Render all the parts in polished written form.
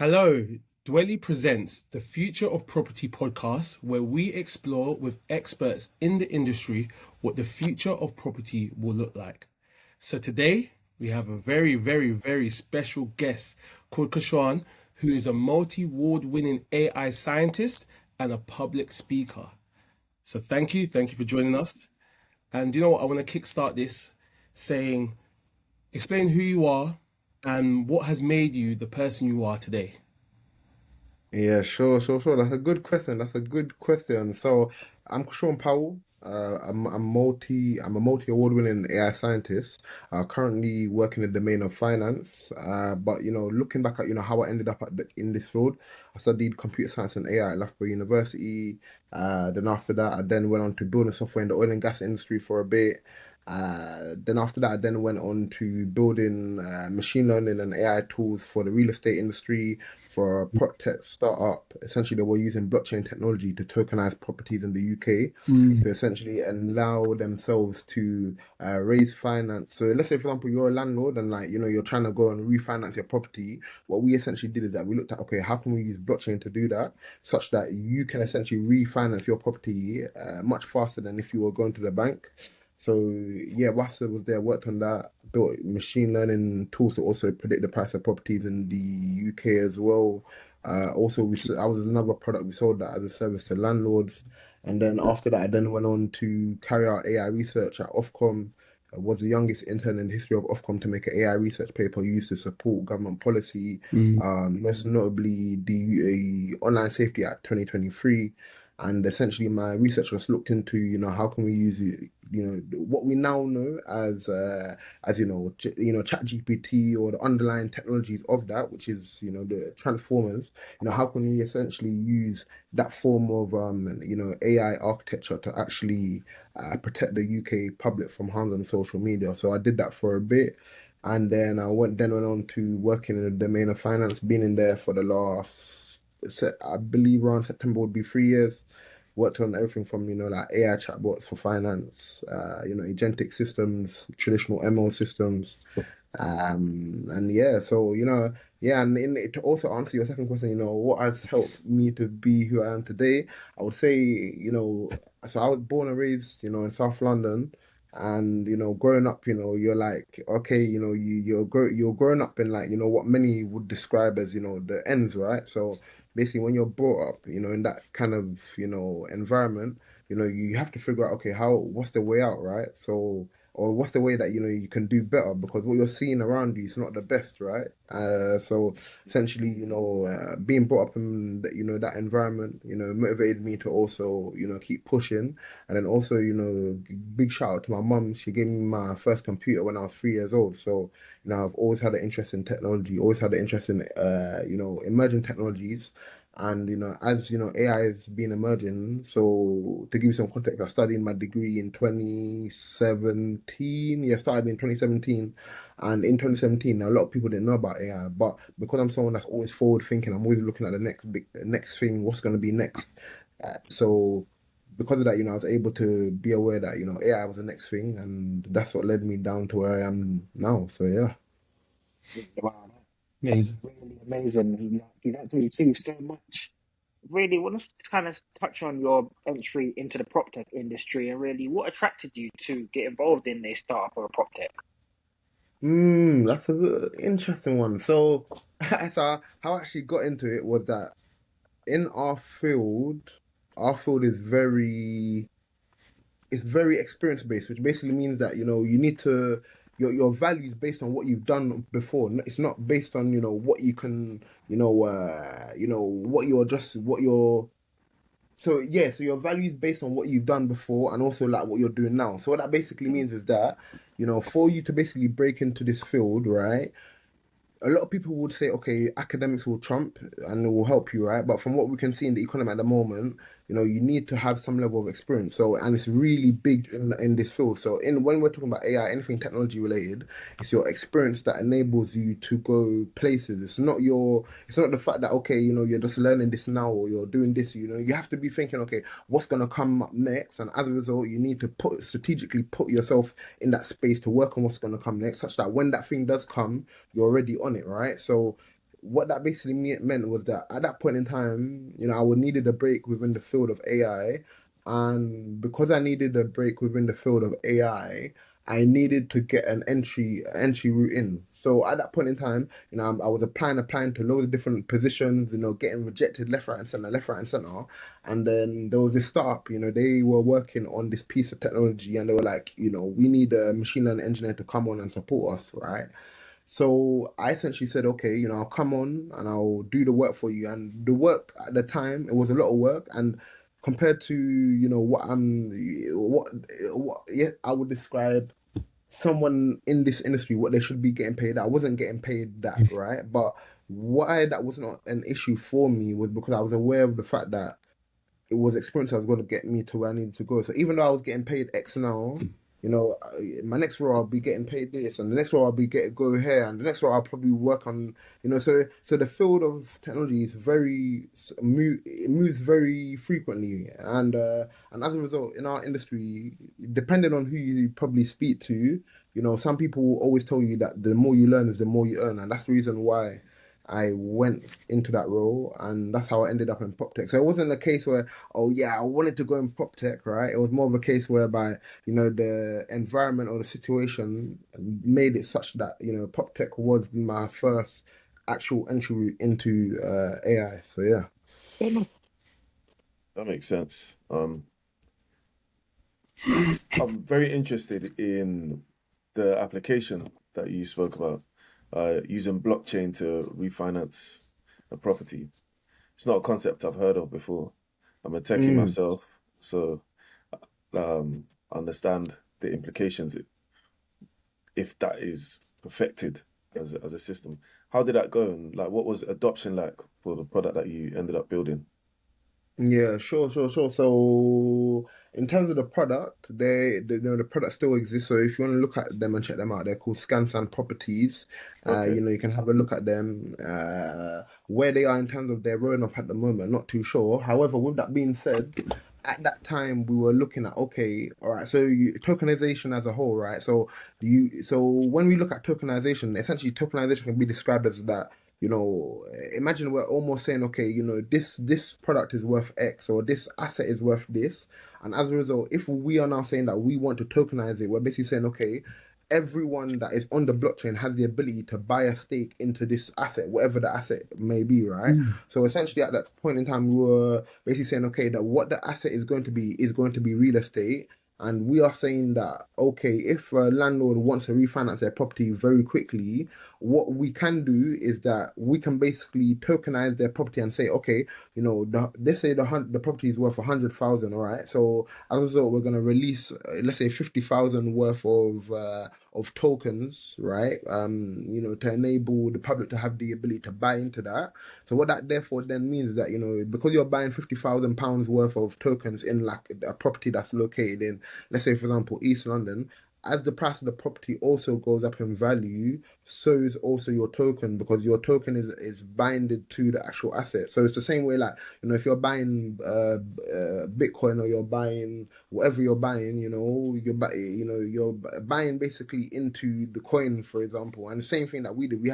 Hello, Dwelly presents the Future of Property podcast, where we explore with experts in the industry what the future of property will look like. So today we have a very special guest called Krishawn, who is a multi-award winning AI scientist and a public speaker. So thank you for joining us. And you know what? I want to kickstart this saying, explain who you are and what has made you the person you are today. Yeah, sure. That's a good question. That's a good question. So, I'm Krishawn Powell. I'm a multi award-winning AI scientist. Currently working in the domain of finance. But looking back at how I ended up in this field, I studied computer science and AI at Loughborough University. Then after that, I then went on to building software in the oil and gas industry for a bit. Then after that, I then went on to building machine learning and AI tools for the real estate industry for a prop tech startup. Essentially, they were using blockchain technology to tokenize properties in the UK Mm. to essentially allow themselves to raise finance. So let's say, for example, you're a landlord and you're trying to go and refinance your property. What we essentially did is that we looked at, okay, how can we use blockchain to do that such that you can essentially refinance your property much faster than if you were going to the bank. So yeah, whilst I was there, worked on that, built machine learning tools to also predict the price of properties in the UK as well. Also, I was another product we sold that as a service to landlords, and then after that, I then went on to carry out AI research at Ofcom. I was the youngest intern in the history of Ofcom to make an AI research paper used to support government policy, Mm. most notably the Online Safety Act 2023. And essentially, my research was looked into, how can we use it, what we now know as Chat GPT or the underlying technologies of that, which is the transformers. How can we essentially use that form of AI architecture to actually protect the UK public from harms on social media? So I did that for a bit. And then I went on to working in the domain of finance, been in there for the last, I believe around September would be 3 years. Worked on everything from, like AI chatbots for finance, agentic systems, traditional ML systems. And yeah, so, yeah, and to also answer your second question, what has helped me to be who I am today, I would say, so I was born and raised, in South London. And growing up, you're like, okay, you're growing up in, like, what many would describe as, the ends, right? So basically, when you're brought up, in that kind of, environment, you have to figure out, okay, what's the way out, right? So, or what's the way that you can do better, because what you're seeing around you is not the best, right? So essentially, being brought up in that environment, motivated me to also keep pushing. And then also, big shout out to my mum. She gave me my first computer when I was 3 years old. So I've always had an interest in technology, always had an interest in emerging technologies. And as AI has been emerging. So to give you some context, I studied my degree in 2017. Yeah, started in 2017, and in 2017, a lot of people didn't know about AI. But because I'm someone that's always forward thinking, I'm always looking at the next thing, what's going to be next. So because of that, I was able to be aware that AI was the next thing, and that's what led me down to where I am now. So yeah. Wow, that's Amazing. really amazing. He's actually achieved so much. Really want to kind of touch on your entry into the prop tech industry and really what attracted you to get involved in a startup or a prop tech. That's a interesting one. So, so how I actually got into it was that in our field is very experience based, which basically means that you need to your value is based on what you've done before. It's not based on what you can what you're just what you're so yeah, so your value is based on what you've done before and also like what you're doing now. So what that basically means is that, for you to basically break into this field, right? A lot of people would say, okay, academics will trump and it will help you, right? But from what we can see in the economy at the moment, you need to have some level of experience. So, and it's really big in this field. So, when we're talking about AI, anything technology related, it's your experience that enables you to go places. It's not the fact that, okay, you're just learning this now or you're doing this. You have to be thinking, okay, what's gonna come up next? And as a result, you need to strategically put yourself in that space to work on what's gonna come next, such that when that thing does come, you're already on it, right? So what that basically meant was that at that point in time, I would needed a break within the field of AI, and because I needed a break within the field of I needed to get an entry route in. So at that point in time, I was applying to loads of different positions, getting rejected left, right, and center, left, right, and center. And then there was this startup, they were working on this piece of technology, and they were like, we need a machine learning engineer to come on and support us, right? So I essentially said, okay, I'll come on and I'll do the work for you. And the work at the time, it was a lot of work. And compared to, what yeah, I would describe someone in this industry, what they should be getting paid. I wasn't getting paid that, right? But why that was not an issue for me was because I was aware of the fact that it was experience that was going to get me to where I needed to go. So even though I was getting paid X now, my next role I'll be getting paid this, and the next role I'll be getting go here, and the next role I'll probably work on, So the field of technology is it moves very frequently, and as a result, in our industry, depending on who you probably speak to, some people will always tell you that the more you learn is the more you earn, and that's the reason why I went into that role, and that's how I ended up in prop tech. So it wasn't a case where, oh yeah, I wanted to go in prop tech, right? It was more of a case whereby, the environment or the situation made it such that, prop tech was my first actual entry into AI. So yeah. Fair enough. That makes sense. I'm very interested in the application that you spoke about, using blockchain to refinance a property. It's not a concept I've heard of before. I'm a techie Mm. myself, so I understand the implications if that is perfected as a system. How did that go? And like, what was adoption like for the product that you ended up building? Yeah, sure, sure, sure. So, in terms of the product, the product still exists. So, if you want to look at them and check them out, they're called Scansan Properties. Okay. You can have a look at them. Where they are in terms of their roadmap at the moment, not too sure. However, with that being said, at that time we were looking at, okay, all right. So, tokenization as a whole, right? So when we look at tokenization, essentially tokenization can be described as that, imagine we're almost saying, okay, this product is worth X, or this asset is worth this, and as a result, if we are now saying that we want to tokenize it, we're basically saying, okay, everyone that is on the blockchain has the ability to buy a stake into this asset, whatever the asset may be, right? Mm. So essentially, at that point in time, we were basically saying, okay, that what the asset is going to be real estate. And we are saying that, okay, if a landlord wants to refinance their property very quickly, what we can do is that we can basically tokenize their property and say, okay, let's say the property is worth 100,000, all right. So as a result, we're gonna release, let's say 50,000 worth of tokens, right? To enable the public to have the ability to buy into that. So what that therefore then means is that, because you're buying £50,000 worth of tokens in like a property that's located in, let's say for example, East London. As the price of the property also goes up in value, so is also your token, because your token is binded to the actual asset. So it's the same way, like, if you're buying Bitcoin, or you're buying whatever you're buying, you're buying basically into the coin, for example. And the same thing that we did, we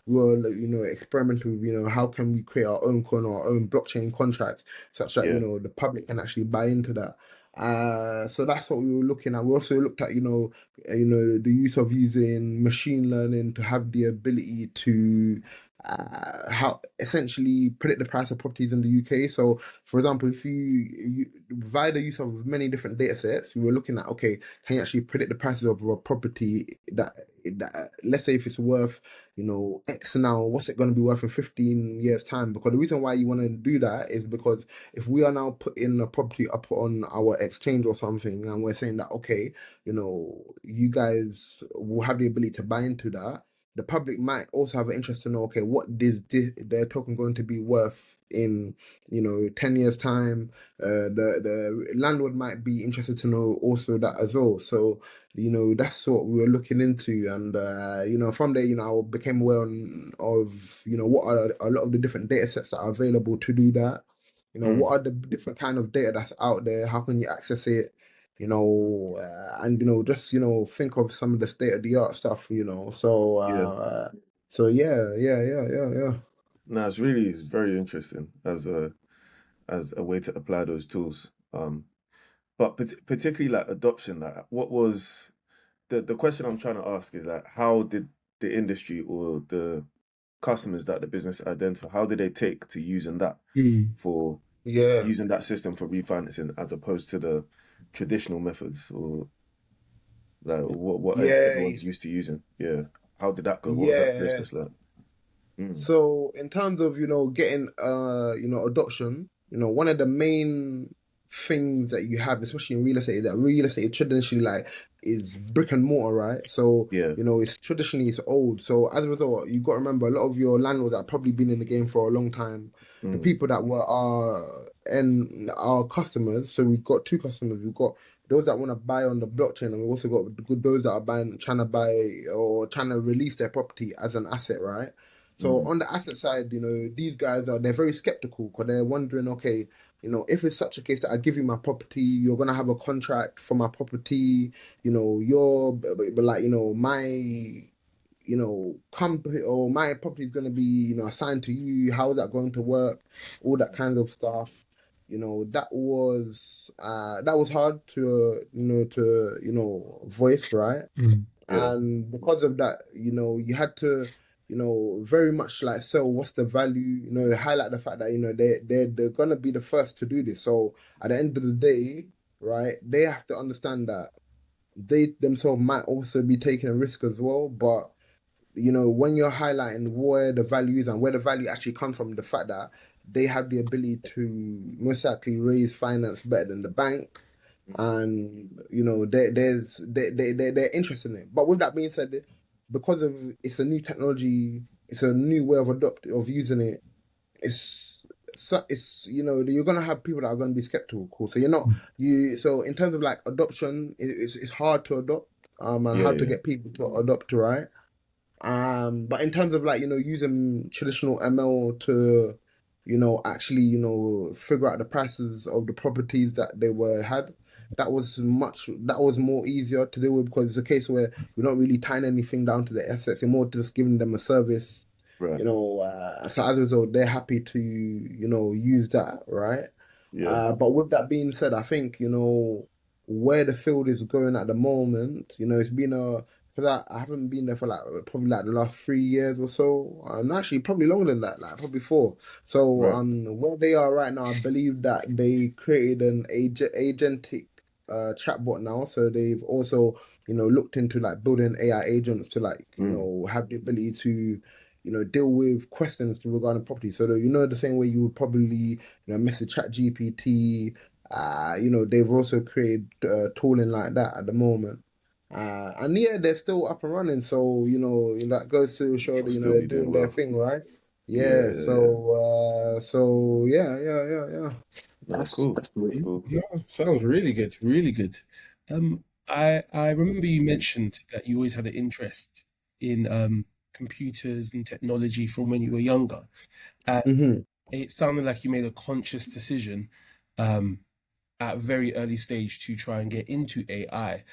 were like, experimenting with, how can we create our own coin or our own blockchain contract such that, Yeah. the public can actually buy into that. So that's what we were looking at. We also looked at, the use of using machine learning to have the ability to how essentially predict the price of properties in the UK. So, for example, if you via the use of many different data sets, we were looking at, okay, can you actually predict the prices of a property that let's say if it's worth, X now, what's it going to be worth in 15 years time? Because the reason why you want to do that is because if we are now putting a property up on our exchange or something, and we're saying that, okay, you guys will have the ability to buy into that, the public might also have an interest to know, okay, what is their token going to be worth in 10 years time. The landlord might be interested to know also that as well. So that's what we were looking into. And from there, I became aware of what are a lot of the different data sets that are available to do that. Mm. What are the different kind of data that's out there, how can you access it, and just think of some of the state of the art stuff. So Yeah. so yeah, yeah, yeah, yeah, yeah. No, it's very interesting as a way to apply those tools. But particularly like adoption, like what was the question I'm trying to ask is like how did the industry or the customers that the business identify, how did they take to using that Mm. for Yeah, using that system for refinancing as opposed to the traditional methods or like what yeah, everyone's used to using? Yeah. How did that go? What was that yeah. process like? Mm, So in terms of, getting adoption, one of the main things that you have, especially in real estate, is that real estate traditionally like is brick and mortar, right? So, yeah. it's old. So as a result, you got to remember a lot of your landlords that have probably been in the game for a long time, the Mm, people that were our customers. So we've got two customers. We've got those that want to buy on the blockchain, and we've also got those that are trying to buy or trying to release their property as an asset, right? So mm, on the asset side, these guys they're very skeptical because they're wondering, okay, if it's such a case that I give you my property, you're gonna have a contract for my property, but like, company or my property is gonna be, assigned to you. How is that going to work? All that kind of stuff. That was hard to voice, right? Mm. yeah. And because of that, you had to, very much like sell what's the value, highlight the fact that, they're gonna be the first to do this. So at the end of the day, right, they have to understand that they themselves might also be taking a risk as well. But when you're highlighting where the value is and where the value actually comes from, the fact that they have the ability to most likely raise finance better than the bank, and they're interested in it. But with that being said, because of it's a new technology, it's a new way of using it. It's you're gonna have people that are gonna be skeptical. Cool. So you're not you. So in terms of like adoption, it's hard to adopt and Yeah, hard to yeah. get people to adopt, right? But in terms of like, using traditional ML to, actually, figure out the prices of the properties that they were had, that was more easier to deal with because it's a case where we're not really tying anything down to the assets, you're more just giving them a service, Right. so as a result, they're happy to, use that, right? Yeah. But with that being said, I think, where the field is going at the moment, it's been because I haven't been there for like probably like the last 3 years or so. And actually probably longer than that, like probably four. So Right. where they are right now, I believe that they created an agentic chatbot now. So they've also, looked into like building AI agents to like, Mm, have the ability to, deal with questions regarding property. So that, the same way you would probably, message chat GPT, they've also created tooling like that at the moment. And yeah, they're still up and running. So, that goes to show it'll that, still they're be doing doing their well. thing, right? Yeah, Yeah. yeah, yeah. So yeah, yeah, yeah, yeah. No, cool. That's really That's cool. Yeah, sounds really good, really good. I remember you mentioned that you always had an interest in computers and technology from when you were younger, and Hmm. it sounded like you made a conscious decision um, at a very early stage to try and get into AI.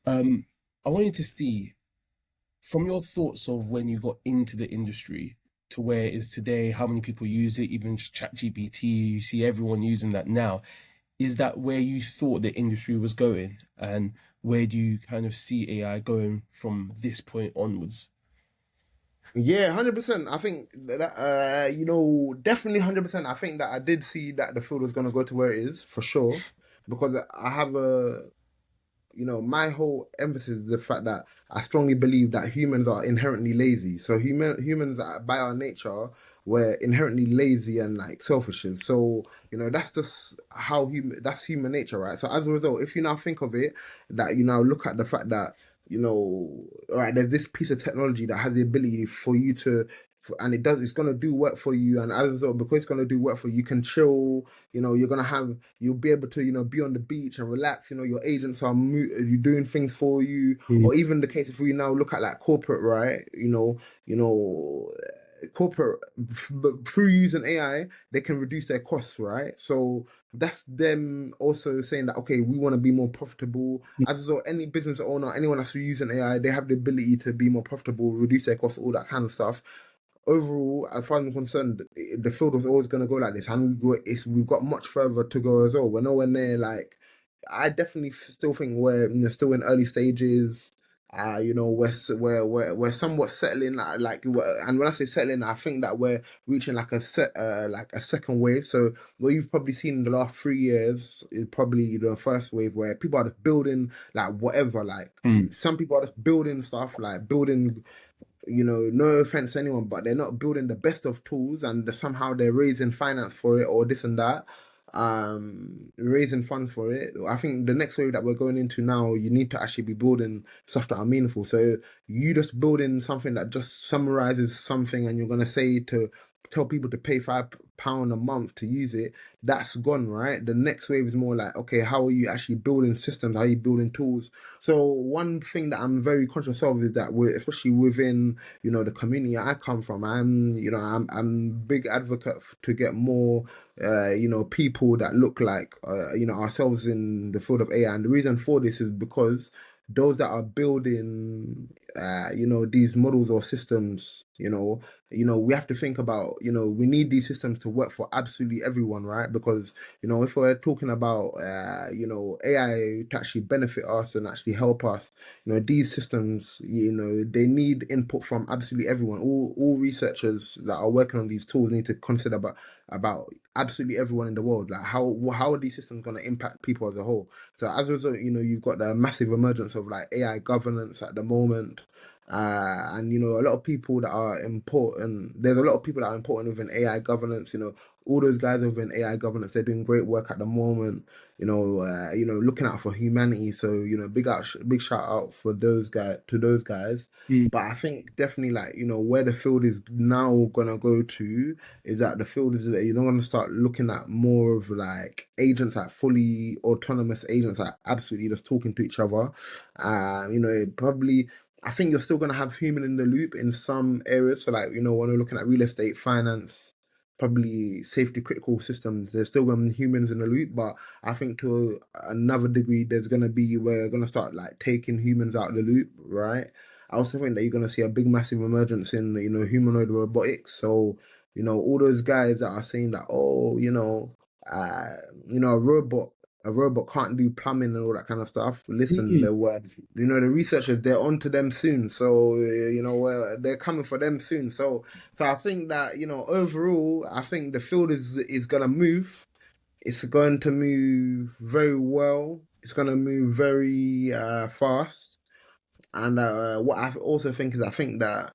I wanted to see from your thoughts of when you got into the industry to where it is today, how many people use it, even just ChatGPT, you see everyone using that now. Is that where you thought the industry was going? And where do you kind of see AI going from this point onwards? Yeah, 100%. I think that definitely 100%. I think that I did see that the field was gonna go to where it is for sure, because I have my whole emphasis is the fact that I strongly believe that humans are inherently lazy. So humans by our nature we're inherently lazy and like selfish. So that's just that's human nature, right? So as a result, if you now think of it, that you now look at the fact that all right, there's this piece of technology that has the ability for you to. And it's gonna do work for you, and as a result, because it's gonna do work for you, you can chill. You'll be able to be on the beach and relax. Your agents are you doing things for you, Mm, or even the case if we now look at like corporate, right? Corporate through using AI, they can reduce their costs, right? So that's them also saying that okay, we want to be more profitable. As a result, any business owner, anyone that's using AI, they have the ability to be more profitable, reduce their costs, all that kind of stuff. overall, as far as I'm concerned, the field was always going to go like this, and we've got much further to go as well. We're nowhere near like. I definitely still think we're still in early stages. We're somewhat settling and when I say settling, I think that we're reaching like like a second wave. So what you've probably seen in the last 3 years is probably the first wave where people are just building like whatever. Like Mm. some people are just building stuff, like building, no offense to anyone, but they're not building the best of tools, and somehow they're raising finance for it or this and that, raising funds for it. I think the next wave that we're going into now, you need to actually be building stuff that are meaningful. So you just building something that just summarizes something, and you're gonna say to tell people to pay £5 a month to use it, that's gone, right? The next wave is more like, okay, how are you actually building systems? How are you building tools? So one thing that I'm very conscious of is that we're, especially within, the community I come from, I'm big advocate to get more, people that look like, ourselves in the field of AI. And the reason for this is because those that are building, these models or systems, we have to think about, we need these systems to work for absolutely everyone, right? Because, if we're talking about, AI to actually benefit us and actually help us, these systems, they need input from absolutely everyone. All researchers that are working on these tools need to consider about absolutely everyone in the world. Like how are these systems going to impact people as a whole? So as a result, you've got the massive emergence of like AI governance at the moment. And a lot of people that are important. There's a lot of people that are important within AI governance. All those guys within AI governance, they're doing great work at the moment. Looking out for humanity. So big shout out for those guys to those guys. Mm. But I think definitely like where the field is now gonna go to is that the field is that you're not gonna start looking at more of like agents, like fully autonomous agents, like absolutely just talking to each other. Probably I think you're still gonna have human in the loop in some areas. So like, when we're looking at real estate, finance, probably safety critical systems, there's still gonna be humans in the loop. But I think to another degree, we're gonna start like taking humans out of the loop, right? I also think that you're gonna see a big massive emergence in, humanoid robotics. So, all those guys that are saying that, oh, uh, a robot can't do plumbing and all that kind of stuff. Listen, Mm. the word, the researchers, they're on to them soon. So they're coming for them soon. So I think that overall, I think the field is gonna move. It's going to move very well. It's gonna move very fast. And what I also think is, I think that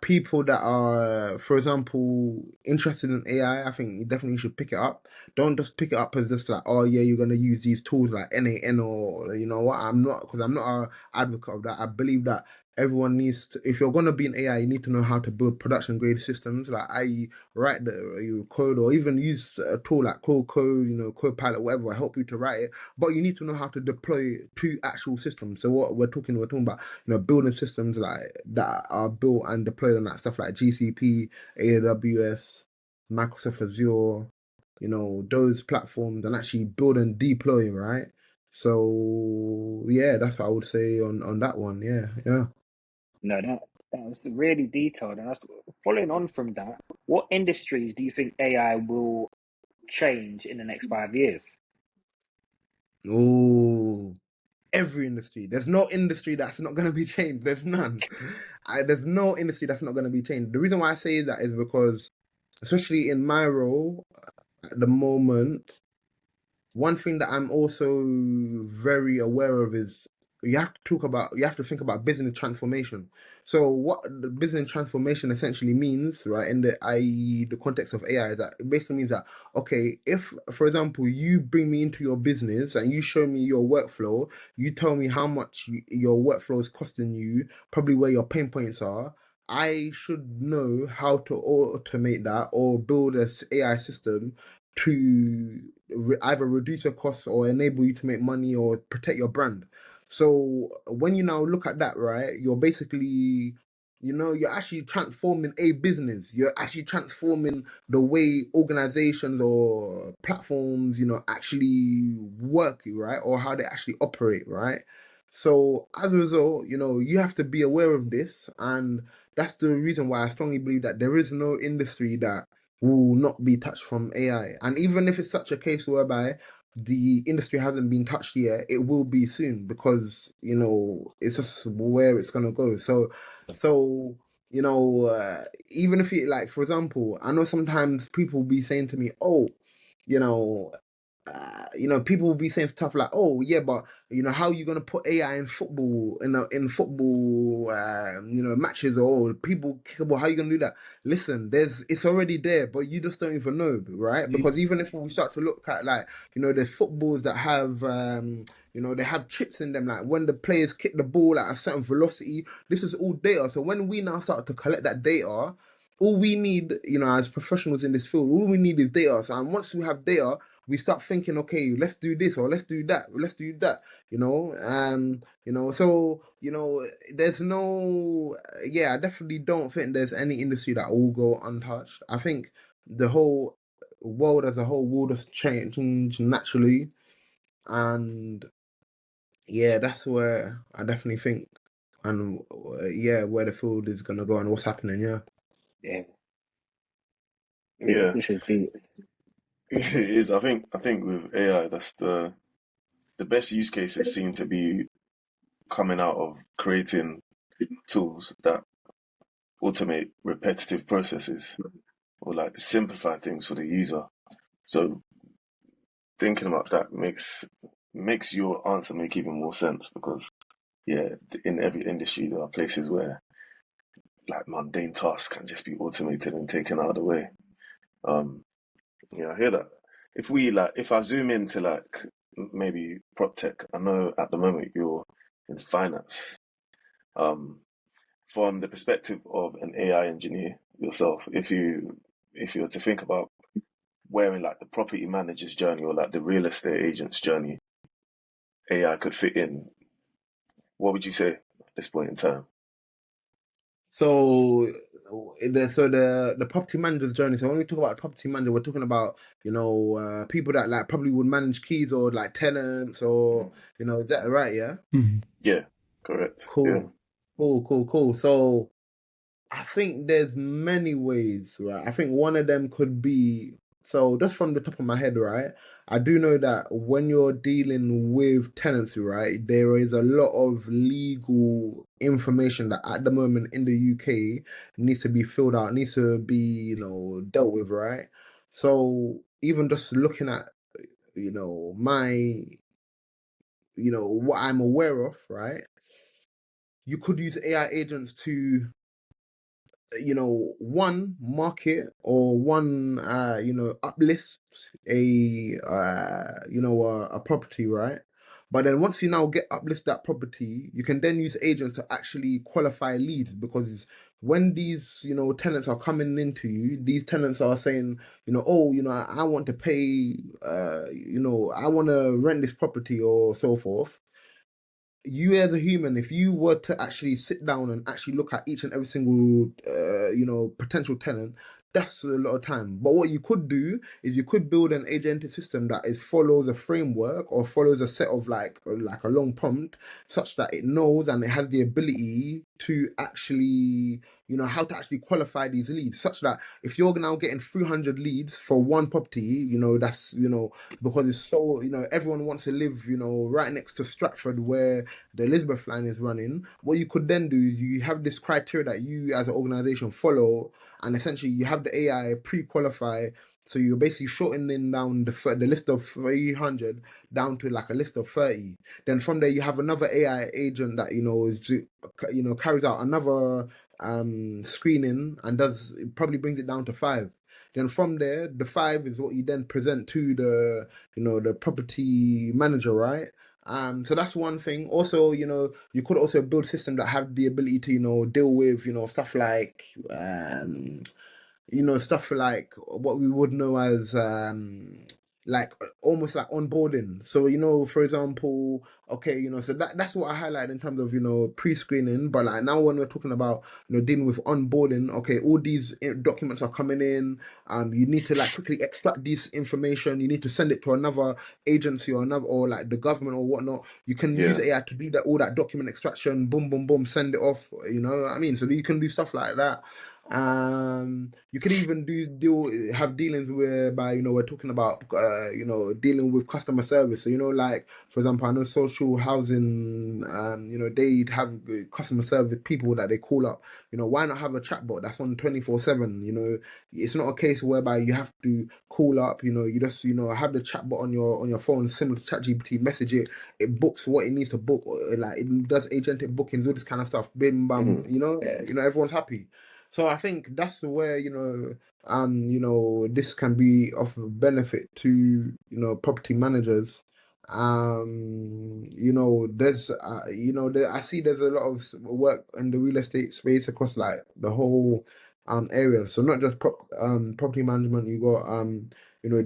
people that are, for example, interested in AI, I think you definitely should pick it up. Don't just pick it up as just like, oh yeah, you're gonna use these tools like NAN or you know what? I'm not a advocate of that. I believe that everyone needs to, if you're gonna be in AI, you need to know how to build production grade systems, like i.e. write your code or even use a tool like Code Code, Copilot, whatever, help you to write it. But you need to know how to deploy to actual systems. So what we're talking about, building systems like that are built and deployed on that stuff like GCP, AWS, Microsoft Azure, those platforms, and actually build and deploy, right? So yeah, that's what I would say on that one. Yeah, yeah. No, that was really detailed. And that's following on from that. What industries do you think AI will change in the next 5 years? Oh, every industry. There's no industry that's not going to be changed. There's none. There's no industry that's not going to be changed. The reason why I say that is because, especially in my role at the moment, one thing that I'm also very aware of is you have to think about business transformation. So what the business transformation essentially means, right, in the i.e. the context of AI, is that it basically means that, okay, if for example you bring me into your business and you show me your workflow, you tell me how much your workflow is costing you, probably where your pain points are. I should know how to automate that or build a AI system to either reduce your costs or enable you to make money or protect your brand. So when you now look at that, right, you're basically, you're actually transforming a business. You're actually transforming the way organizations or platforms, actually work, right, or how they actually operate, right. So as a result, you have to be aware of this, and that's the reason why I strongly believe that there is no industry that will not be touched from AI. And even if it's such a case whereby the industry hasn't been touched yet, it will be soon because it's just where it's gonna go. So even if you like, for example, I know sometimes people will be saying to me, "Oh, you know, people will be saying stuff like, "Oh, yeah, but how are you gonna put AI in football in football, matches or people kickable? How are you gonna do that?" Listen, it's already there, but you just don't even know, right? Because even if we start to look at like, there's footballs that have, they have chips in them, like when the players kick the ball at a certain velocity. This is all data. So when we now start to collect that data, all we need, as professionals in this field, all we need is data. So, and once we have data, we start thinking, okay, let's do this or let's do that, let's do that. So there's no, yeah, I definitely don't think there's any industry that will go untouched. I think the whole world as a whole will just change naturally, and yeah, that's where I definitely think, and yeah, where the field is gonna go and what's happening. Yeah. Yeah, Yeah, this is deep. it is. I think with AI, that's the best use cases seem to be coming out of creating tools that automate repetitive processes or like simplify things for the user. So thinking about that makes your answer make even more sense because yeah, in every industry there are places where like mundane tasks can just be automated and taken out of the way. Um, yeah, I hear that. If I zoom into like maybe prop tech, I know at the moment you're in finance. Um, from the perspective of an AI engineer yourself, if you were to think about wherein like the property manager's journey or like the real estate agent's journey, AI could fit in, what would you say at this point in time? So the property manager's journey. So when we talk about property manager, we're talking about people that like probably would manage keys or like tenants or is that right? Yeah. Mhm. Yeah, correct. Yeah. Cool, cool. So I think there's many ways, right? I think one of them could be, so just from the top of my head, right? I do know that when you're dealing with tenancy, right, there is a lot of legal information that at the moment in the UK needs to be filled out, needs to be, dealt with, right? So even just looking at, my, what I'm aware of, right? You could use AI agents to one market or one uplist a property, right? But then once you now get uplist that property, you can then use agents to actually qualify leads, because when these tenants are coming into you, these tenants are saying, oh, I want to pay, I want to rent this property or so forth. You as a human, if you were to actually sit down and actually look at each and every single potential tenant, that's a lot of time. But what you could do is you could build an agentic system that is follows a framework or follows a set of like a long prompt, such that it knows and it has the ability to actually how to actually qualify these leads, such that if you're now getting 300 leads for one property, that's because it's so everyone wants to live right next to Stratford where the Elizabeth line is running. What you could then do is you have this criteria that you as an organization follow, and essentially you have the AI pre-qualify. So you're basically shortening down the list of 300 down to like a list of 30. Then from there you have another AI agent that is carries out another screening and does probably brings it down to 5. Then from there, the 5 is what you then present to the property manager, right? So that's one thing. Also, you could also build systems that have the ability to, deal with, stuff like what we would know as like almost like onboarding. So for example, okay, so that's what I highlight in terms of pre-screening. But like now when we're talking about dealing with onboarding, okay, all these documents are coming in. You need to like quickly extract this information. You need to send it to another agency or another, or like the government or whatnot. You can use Yeah. AI to do that, all that document extraction. Boom, boom, boom, send it off. You know what I mean? So you can do stuff like that. You could even have dealings whereby we're talking about dealing with customer service. So like for example, I know social housing, they'd have customer service people that they call up. Why not have a chatbot that's on 24/7? It's not a case whereby you have to call up. You just have the chatbot on your phone, similar to ChatGPT, message it, it books what it needs to book, or, like it does agentic bookings, all this kind of stuff. Bim bam, Mhm. everyone's happy. So I think that's where this can be of benefit to property managers. There's I see there's a lot of work in the real estate space across like the whole area. So not just property management. You got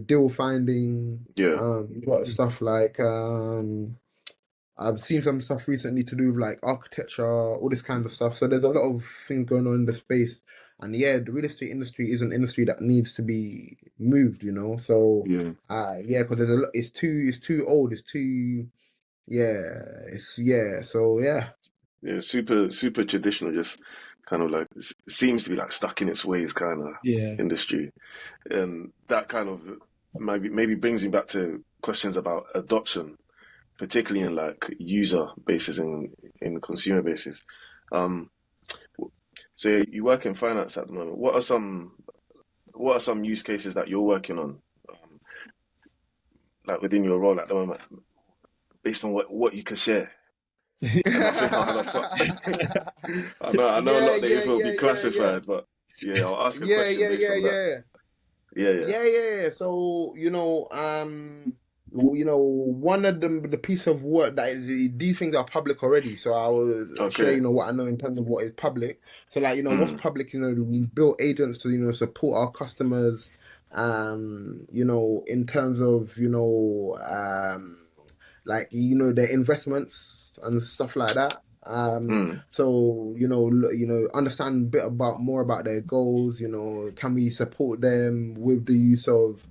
deal finding. Yeah. You got stuff like I've seen some stuff recently to do with like architecture, all this kind of stuff. So there's a lot of things going on in the space. And yeah, the real estate industry is an industry that needs to be moved. So Yeah. yeah, because there's a lot, it's too old, yeah, so yeah. Yeah. Super traditional, just kind of like seems to be like stuck in its ways kind of Yeah. industry. And that kind of maybe brings me back to questions about adoption, particularly in like user basis and in consumer basis. Um, so you work in finance at the moment. What are some use cases that you're working on, um, like within your role at the moment, based on what you can share? And I think I'll have a fun. I know a lot Yeah, of the yeah, info will be yeah, yeah, yeah. classified, but yeah, I'll ask a Yeah, question yeah, based yeah, on that. yeah. Yeah, yeah. Yeah. So, one of the piece of work that is these things are public already. So I will share, Okay. what I know in terms of what is public. So like, what's Mm, public, we've built agents to, support our customers, in terms of, like their investments and stuff like that. mm, So understand a bit about more about their goals. Can we support them with the use of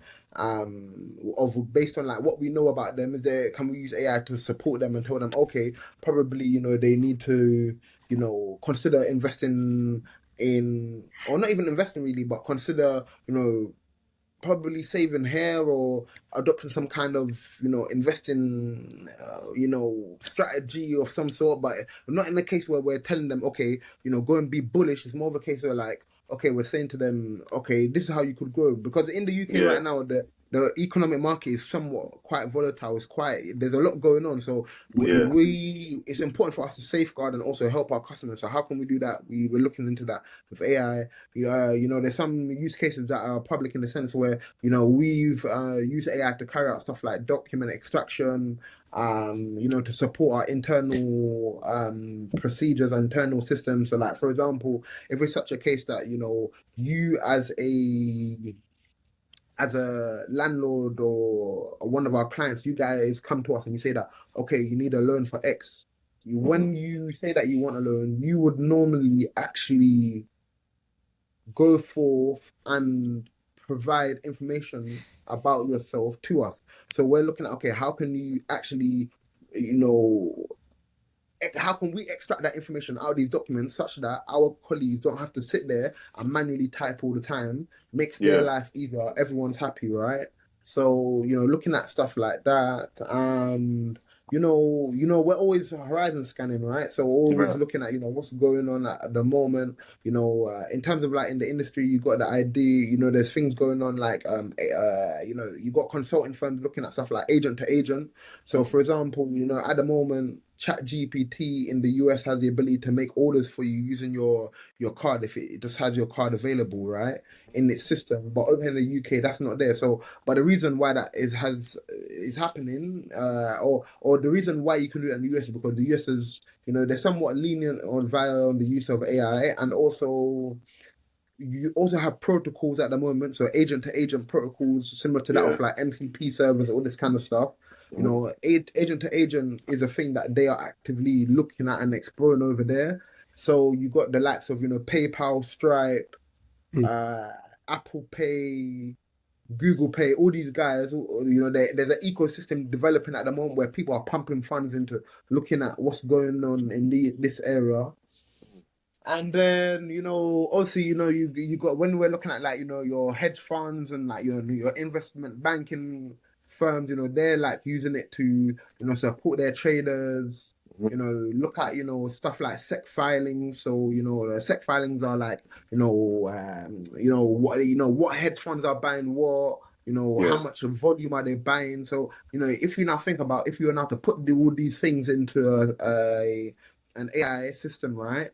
based on like what we know about them? Can we use AI to support them and tell them, okay, probably they need to consider investing in, or not even investing really, but consider probably saving hair or adopting some kind of investing strategy of some sort, but not in a case where we're telling them, okay, go and be bullish. It's more of a case where like, okay, we're saying to them, okay, this is how you could grow, because in the UK yeah, right now the economic market is somewhat quite volatile. There's a lot going on. So yeah, it's important for us to safeguard and also help our customers. So how can we do that? We're looking into that with AI. There's some use cases that are public in the sense where we've used AI to carry out stuff like document extraction, to support our internal procedures, internal systems. So, like for example, if it's such a case that you as a landlord or one of our clients, you guys come to us and you say that, okay, you need a loan for X. mhm, When you say that you want a loan, you would normally actually go forth and provide information about yourself to us. So we're looking at, okay, how can you actually, you know, how can we extract that information out of these documents such that our colleagues don't have to sit there and manually type all the time, makes their yeah, life easier, everyone's happy, right? So looking at stuff like that. And we're always horizon scanning, right? So we're always right, looking at what's going on at the moment. In terms of like in the industry, you got the idea, there's things going on like you got consulting firms looking at stuff like agent to agent. So, for example, at the moment, ChatGPT in the US has the ability to make orders for you using your card if it just has your card available, right, in its system. But over in the UK, that's not there. So, but the reason why that is happening, or the reason why you can do that in the US is because the US is, they're somewhat lenient on the use of AI, and also you also have protocols at the moment, so agent to agent protocols similar to that Yeah. of like MCP servers, all this kind of stuff. You Mhm. know, agent to agent is a thing that they are actively looking at and exploring over there. So you got the likes of, you know, PayPal, Stripe, Mm. uh, Apple Pay, Google Pay, all these guys, you know, there's an ecosystem developing at the moment where people are pumping funds into looking at what's going on in this area. And then, you know, also, you know, you got when we're looking at like, you know, your hedge funds and like your investment banking firms, you know, they're like using it to, you know, support their traders, Mhm. you know, look at, you know, stuff like SEC filings. So, you know, the SEC filings are like, you know, what hedge funds are buying what, you know, how Yeah. much volume are they buying. So, you know, if you now think about if you're now to put all these things into an AI system, right?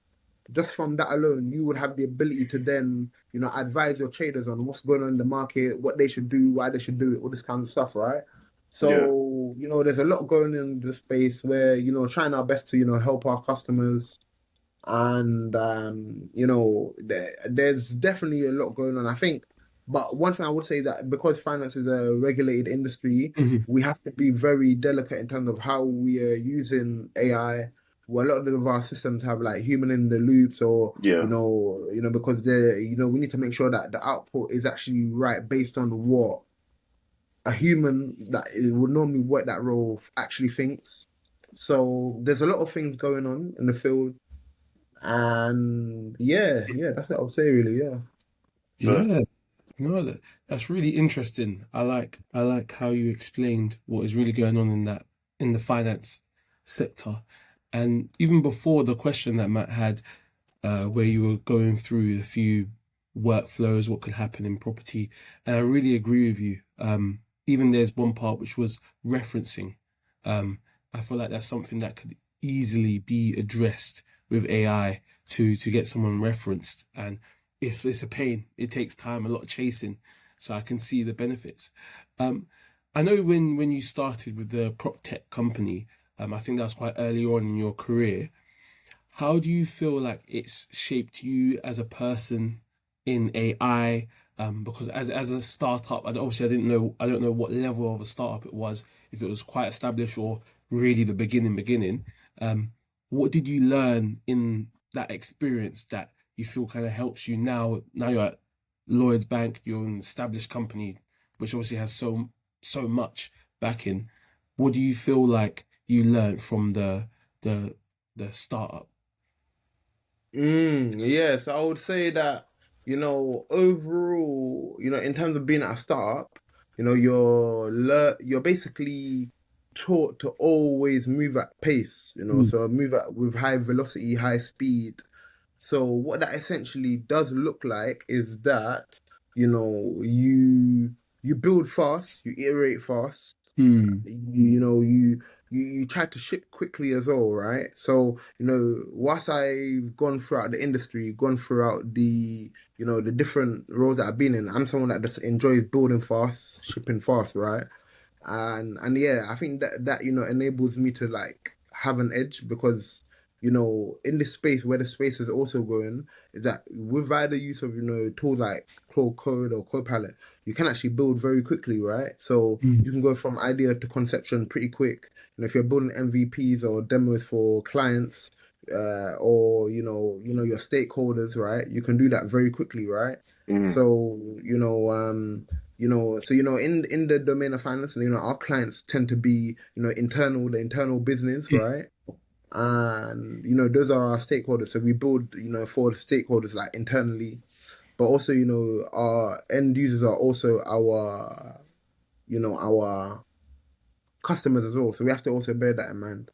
Just from that alone, you would have the ability to then, you know, advise your traders on what's going on in the market, what they should do, why they should do it, all this kind of stuff, right? Yeah. So, you know, there's a lot going in the space where, you know, trying our best to, you know, help our customers. And, you know, there's definitely a lot going on. I think, but one thing I would say that because finance is a regulated industry, Mhm. we have to be very delicate in terms of how we are using AI. Well, a lot of our systems have like human in the loops, or Yeah. because we need to make sure that the output is actually right based on what a human that would normally work that role actually thinks. So there's a lot of things going on in the field, and yeah, that's what I would say really, yeah. Fair. Yeah, no, that's really interesting. I like how you explained what is really going on in that in the finance sector. And even before the question that Matt had, where you were going through a few workflows, what could happen in property, and I really agree with you. Even there's one part which was referencing. Um, I feel like that's something that could easily be addressed with AI to get someone referenced, and it's a pain. It takes time, a lot of chasing, so I can see the benefits. Um, I know when you started with the prop tech company, I think that was quite early on in your career. How do you feel like it's shaped you as a person in AI? Because as a startup, and obviously I don't know what level of a startup it was, if it was quite established or really the beginning. Um, what did you learn in that experience that you feel kind of helps you now? Now you're at Lloyd's Bank, you're an established company, which obviously has so much backing. What do you feel like you learned from the the startup? Yes, I would say that, you know, overall, you know, in terms of being at a startup, you know, you're basically taught to always move at pace, you know, Mm, so move at with high velocity, high speed. So what that essentially does look like is that, you know, you build fast, you iterate fast, mm, you try to ship quickly as well, right? So, you know, whilst I've gone throughout the industry, gone throughout the different roles that I've been in, I'm someone that just enjoys building fast, shipping fast, right? And yeah, I think that enables me to like have an edge because in this space where the space is also going is that with either use of tools like Claude Code or Copilot, you can actually build very quickly, right? So mm, you can go from idea to conception pretty quick. If you're building MVPs or demos for clients, or your stakeholders, right? You can do that very quickly, right? Mm. So in the domain of finance, our clients tend to be, the internal business, mm. right? And those are our stakeholders. So we build, for the stakeholders like internally, but also, our end users are also our customers as well. So we have to also bear that in mind.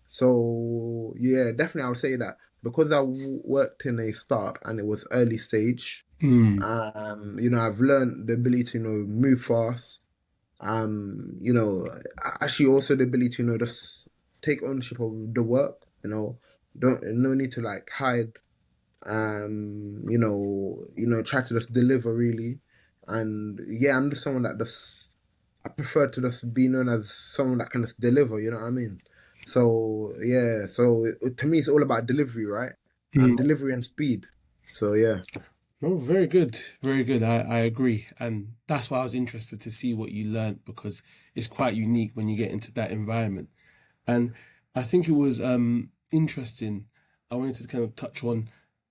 So yeah, definitely I would say that because I worked in a startup and it was early stage, Mm. I've learned the ability to, move fast. Actually also the ability to, just take ownership of the work, don't no need to like hide, try to just deliver really. And yeah, I'm just someone that just I prefer to just be known as someone that can just deliver, you know what I mean? So yeah, so to me it's all about delivery, right? And Mm. delivery and speed. So yeah. No, very good, very good. I agree, and that's why I was interested to see what you learned because it's quite unique when you get into that environment. And I think it was interesting. I wanted to kind of touch on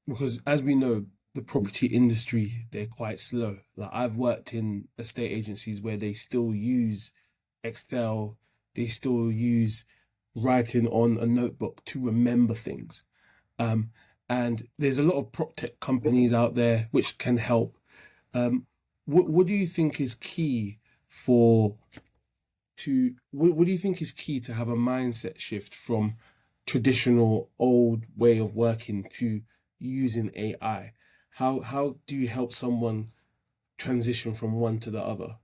because as we know, the property industry, they're quite slow. Like I've worked in estate agencies where they still use Excel, they still use writing on a notebook to remember things. Um, and there's a lot of prop tech companies out there which can help. What do you think is key for what do you think is key to have a mindset shift from traditional old way of working to using AI? How do you help someone transition from one to the other?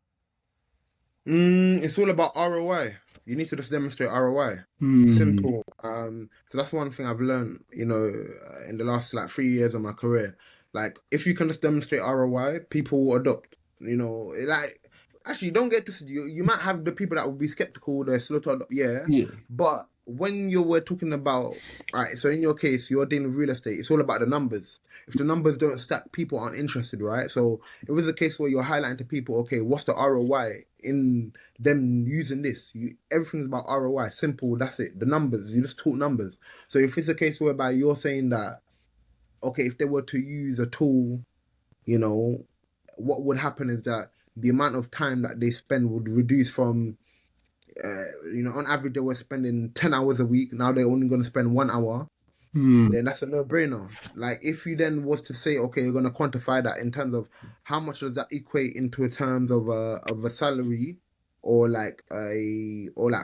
It's all about ROI. You need to just demonstrate ROI. Hmm. Simple. So that's one thing I've learned, in the last like 3 years of my career. Like, if you can just demonstrate ROI, people will adopt. Like actually, don't get twisted. You might have the people that will be skeptical, they're slow to adopt, yeah. Yeah. But when you were talking about, right, so in your case, you're dealing with real estate. It's all about the numbers. If the numbers don't stack, people aren't interested, right? So it was a case where you're highlighting to people, okay, what's the ROI in them using this? Everything's about ROI. Simple. That's it. The numbers. You just talk numbers. So if it's a case whereby you're saying that, okay, if they were to use a tool, you know, what would happen is that the amount of time that they spend would reduce from, on average they were spending 10 hours a week. Now they're only going to spend 1 hour. Hmm. Then that's a no-brainer. Like if you then was to say, okay, you're gonna quantify that in terms of how much does that equate into terms of a salary or like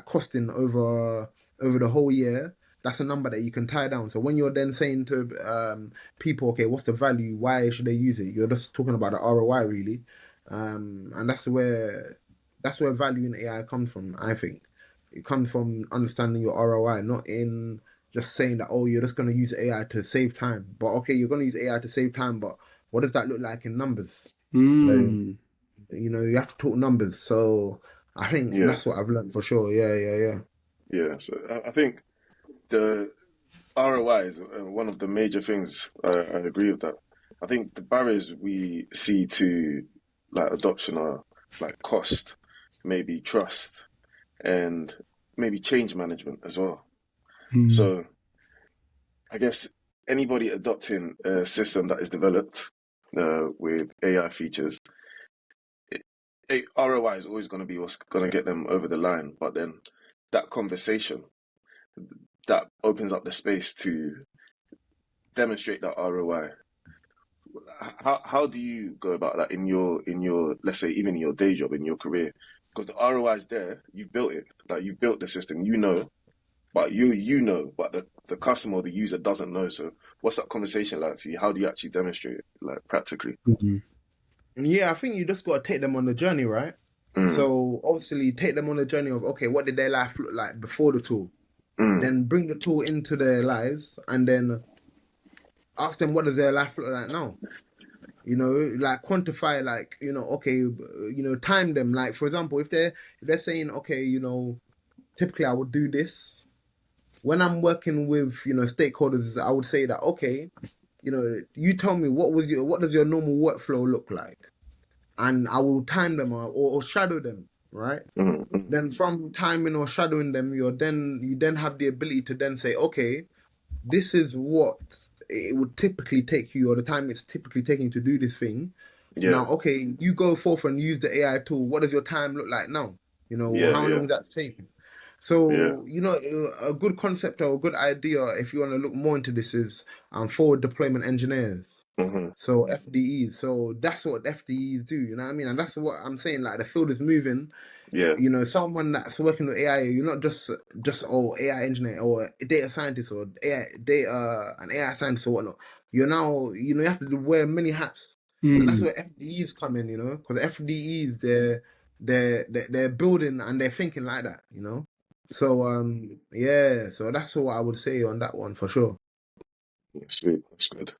costing over the whole year, that's a number that you can tie down. So when you're then saying to people, okay, what's the value? Why should they use it? You're just talking about the ROI really. And that's where value in AI comes from, I think. It comes from understanding your ROI, not in just saying that, oh, you're just going to use AI to save time. But okay, you're going to use AI to save time, but what does that look like in numbers? So, Hmm. you have to talk numbers. So I think Yeah, that's what I've learned for sure. Yeah, yeah, yeah. yeah. So I think the ROI is one of the major things. I agree with that. I think the barriers we see to like adoption are like cost, maybe trust, and maybe change management as well. Hmm. So I guess anybody adopting a system that is developed with AI features, ROI is always going to be what's going to get them over the line. But then that conversation that opens up the space to demonstrate that ROI. How do you go about that in your let's say even in your day job in your career? Because the ROI is there, you've built it, like you've built the system, but but the customer or the user doesn't know. So what's that conversation like for you? How do you actually demonstrate it, like practically? Hmm. Yeah, I think you just got to take them on the journey, right? Mm, So obviously take them on the journey of, okay, what did their life look like before the tool? mm, Then bring the tool into their lives and then ask them, what does their life look like now? Like quantify, like, okay, time them. Like, for example, if they're saying, okay, typically I would do this when I'm working with, stakeholders. I would say that, okay, you tell me what does your normal workflow look like, and I will time them or shadow them, right? mm, mm. Then from timing or shadowing them, you then have the ability to then say, okay, this is what it would typically take you, or the time it's typically taking to do this thing. Yeah, Now, okay, you go forth and use the AI tool. What does your time look like now? yeah, How yeah, long is that taking? yeah. So, a good concept or a good idea, if you want to look more into this, is forward deployment engineers. Hmm. So FDEs. So that's what FDEs do. You know what I mean? And that's what I'm saying. Like the field is moving. Yeah. Someone that's working with AI, you're not just AI engineer or a data scientist or AI data an AI scientist or whatnot. You're now, you have to wear many hats, and that's Hmm. where FDEs come in. Because FDEs they're building and they're thinking like that. So yeah, so that's what I would say on that one for sure. Sweet. That's good.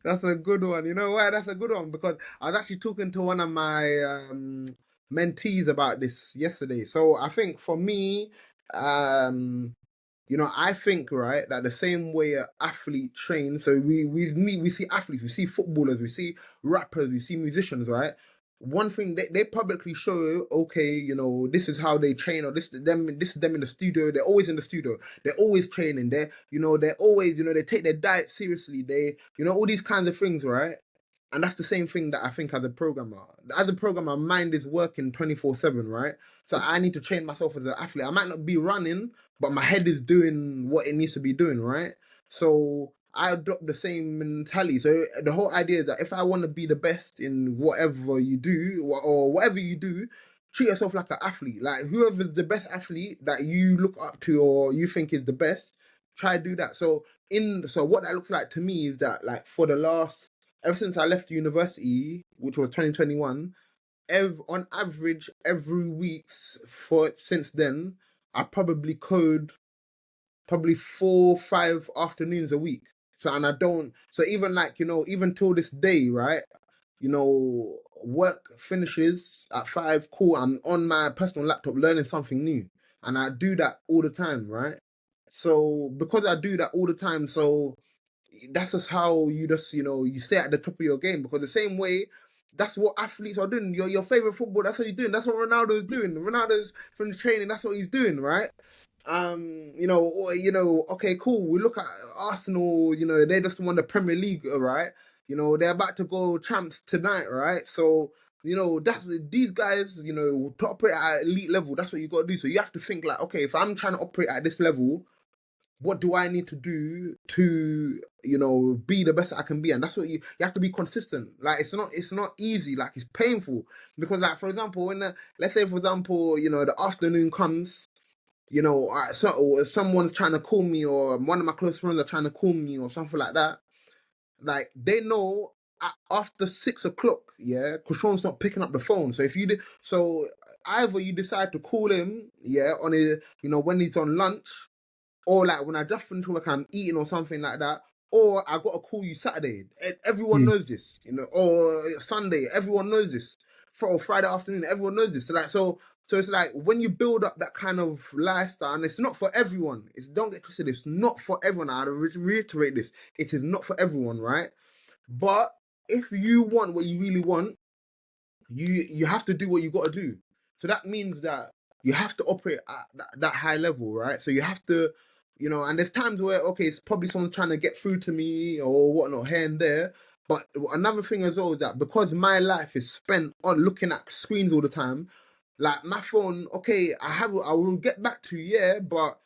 That's a good one. You know why? That's a good one because I was actually talking to one of my mentees about this yesterday. So I think for me, um, I think right that the same way an athlete trains. So we see athletes, we see footballers, we see rappers, we see musicians, right? One thing they publicly show, okay, this is how they train, or this is them in the studio. They're always in the studio. They're always training. They're always, they take their diet seriously. They, all these kinds of things, right? And that's the same thing that I think as a programmer. As a programmer, mind is working 24/7, right? So I need to train myself as an athlete. I might not be running, but my head is doing what it needs to be doing, right? So I adopt the same mentality. So the whole idea is that if I want to be the best in whatever you do, or whatever you do, treat yourself like an athlete. Like whoever's the best athlete that you look up to or you think is the best, try to do that. So what that looks like to me is that, like, for the last, ever since I left university, which was 2021, on average every week for since then, I probably code probably 4 5 afternoons a week. And I don't, so even, like, even till this day, right? Work finishes at 5, cool, I'm on my personal laptop learning something new. And I do that all the time, right? So because I do that all the time, so that's just how you just, you stay at the top of your game. Because the same way, that's what athletes are doing. Your favorite football, that's what he's doing. That's what Ronaldo's doing. Ronaldo's from the training, that's what he's doing, right? Okay, cool. We look at Arsenal, they just won the Premier League, right? They're about to go champs tonight, right? So, that's these guys, to operate at elite level, that's what you got to do. So you have to think like, okay, if I'm trying to operate at this level, what do I need to do to, be the best I can be? And that's what you have to be consistent. Like, it's not easy. Like, it's painful because, like, for example, let's say, for example, the afternoon comes, or someone's trying to call me, or one of my close friends are trying to call me or something like that. Like, they know after 6 o'clock, yeah, Krishawn's not picking up the phone. So if you did, so either you decide to call him, yeah, on his, when he's on lunch, or like when I just finished work, I'm eating or something like that, or I got to call you Saturday. Everyone Mm. knows this, or Sunday, everyone knows this. Or Friday afternoon, everyone knows this. So it's like when you build up that kind of lifestyle, and it's not for everyone. Don't get twisted. It's not for everyone. I reiterate this. It is not for everyone, right? But if you want what you really want, you have to do what you got to do. So that means that you have to operate at that high level, right? So you have to, and there's times where, okay, it's probably someone trying to get through to me or whatnot here and there. But another thing as well is that because my life is spent on looking at screens all the time, like my phone, okay, I will get back to you, yeah, but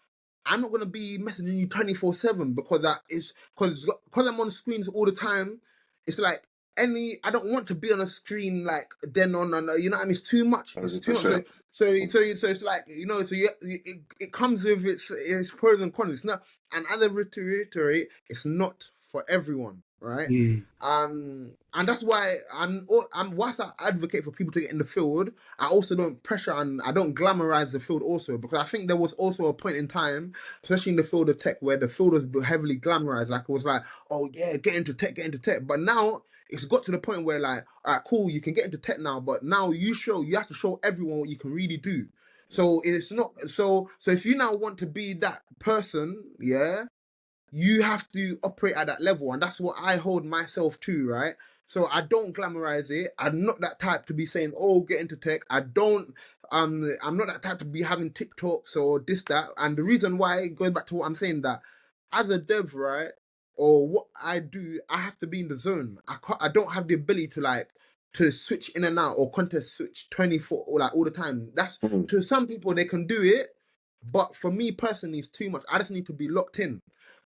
I'm not gonna be messaging you 24/7 because I'm on screens all the time. It's like I don't want to be on a screen like then on, you know what I mean? It's too much. It's too much. So 100%. it's like, it comes with its pros and cons. It's not, and as I reiterate, it's not for everyone, right? Mm. And that's why whilst I advocate for people to get in the field, I also don't pressure and I don't glamorize the field also, because I think there was also a point in time, especially in the field of tech, where the field was heavily glamorized. Like, it was like, oh yeah, get into tech. But now it's got to the point where, like, all right, cool, you can get into tech now, but now you have to show everyone what you can really do. So it's not so if you now want to be that person, yeah, you have to operate at that level, and that's what I hold myself to, right? So I don't glamorize it. I'm not that type to be saying, oh, get into tech. I'm not that type to be having TikToks or this, that. And the reason why, going back to what I'm saying, that as a dev, right, or what I do, I have to be in the zone. I don't have the ability to, like, to switch in and out or contest switch 24 or like all the time. That's, Mhm. to some people they can do it, but for me personally, it's too much. I just need to be locked in.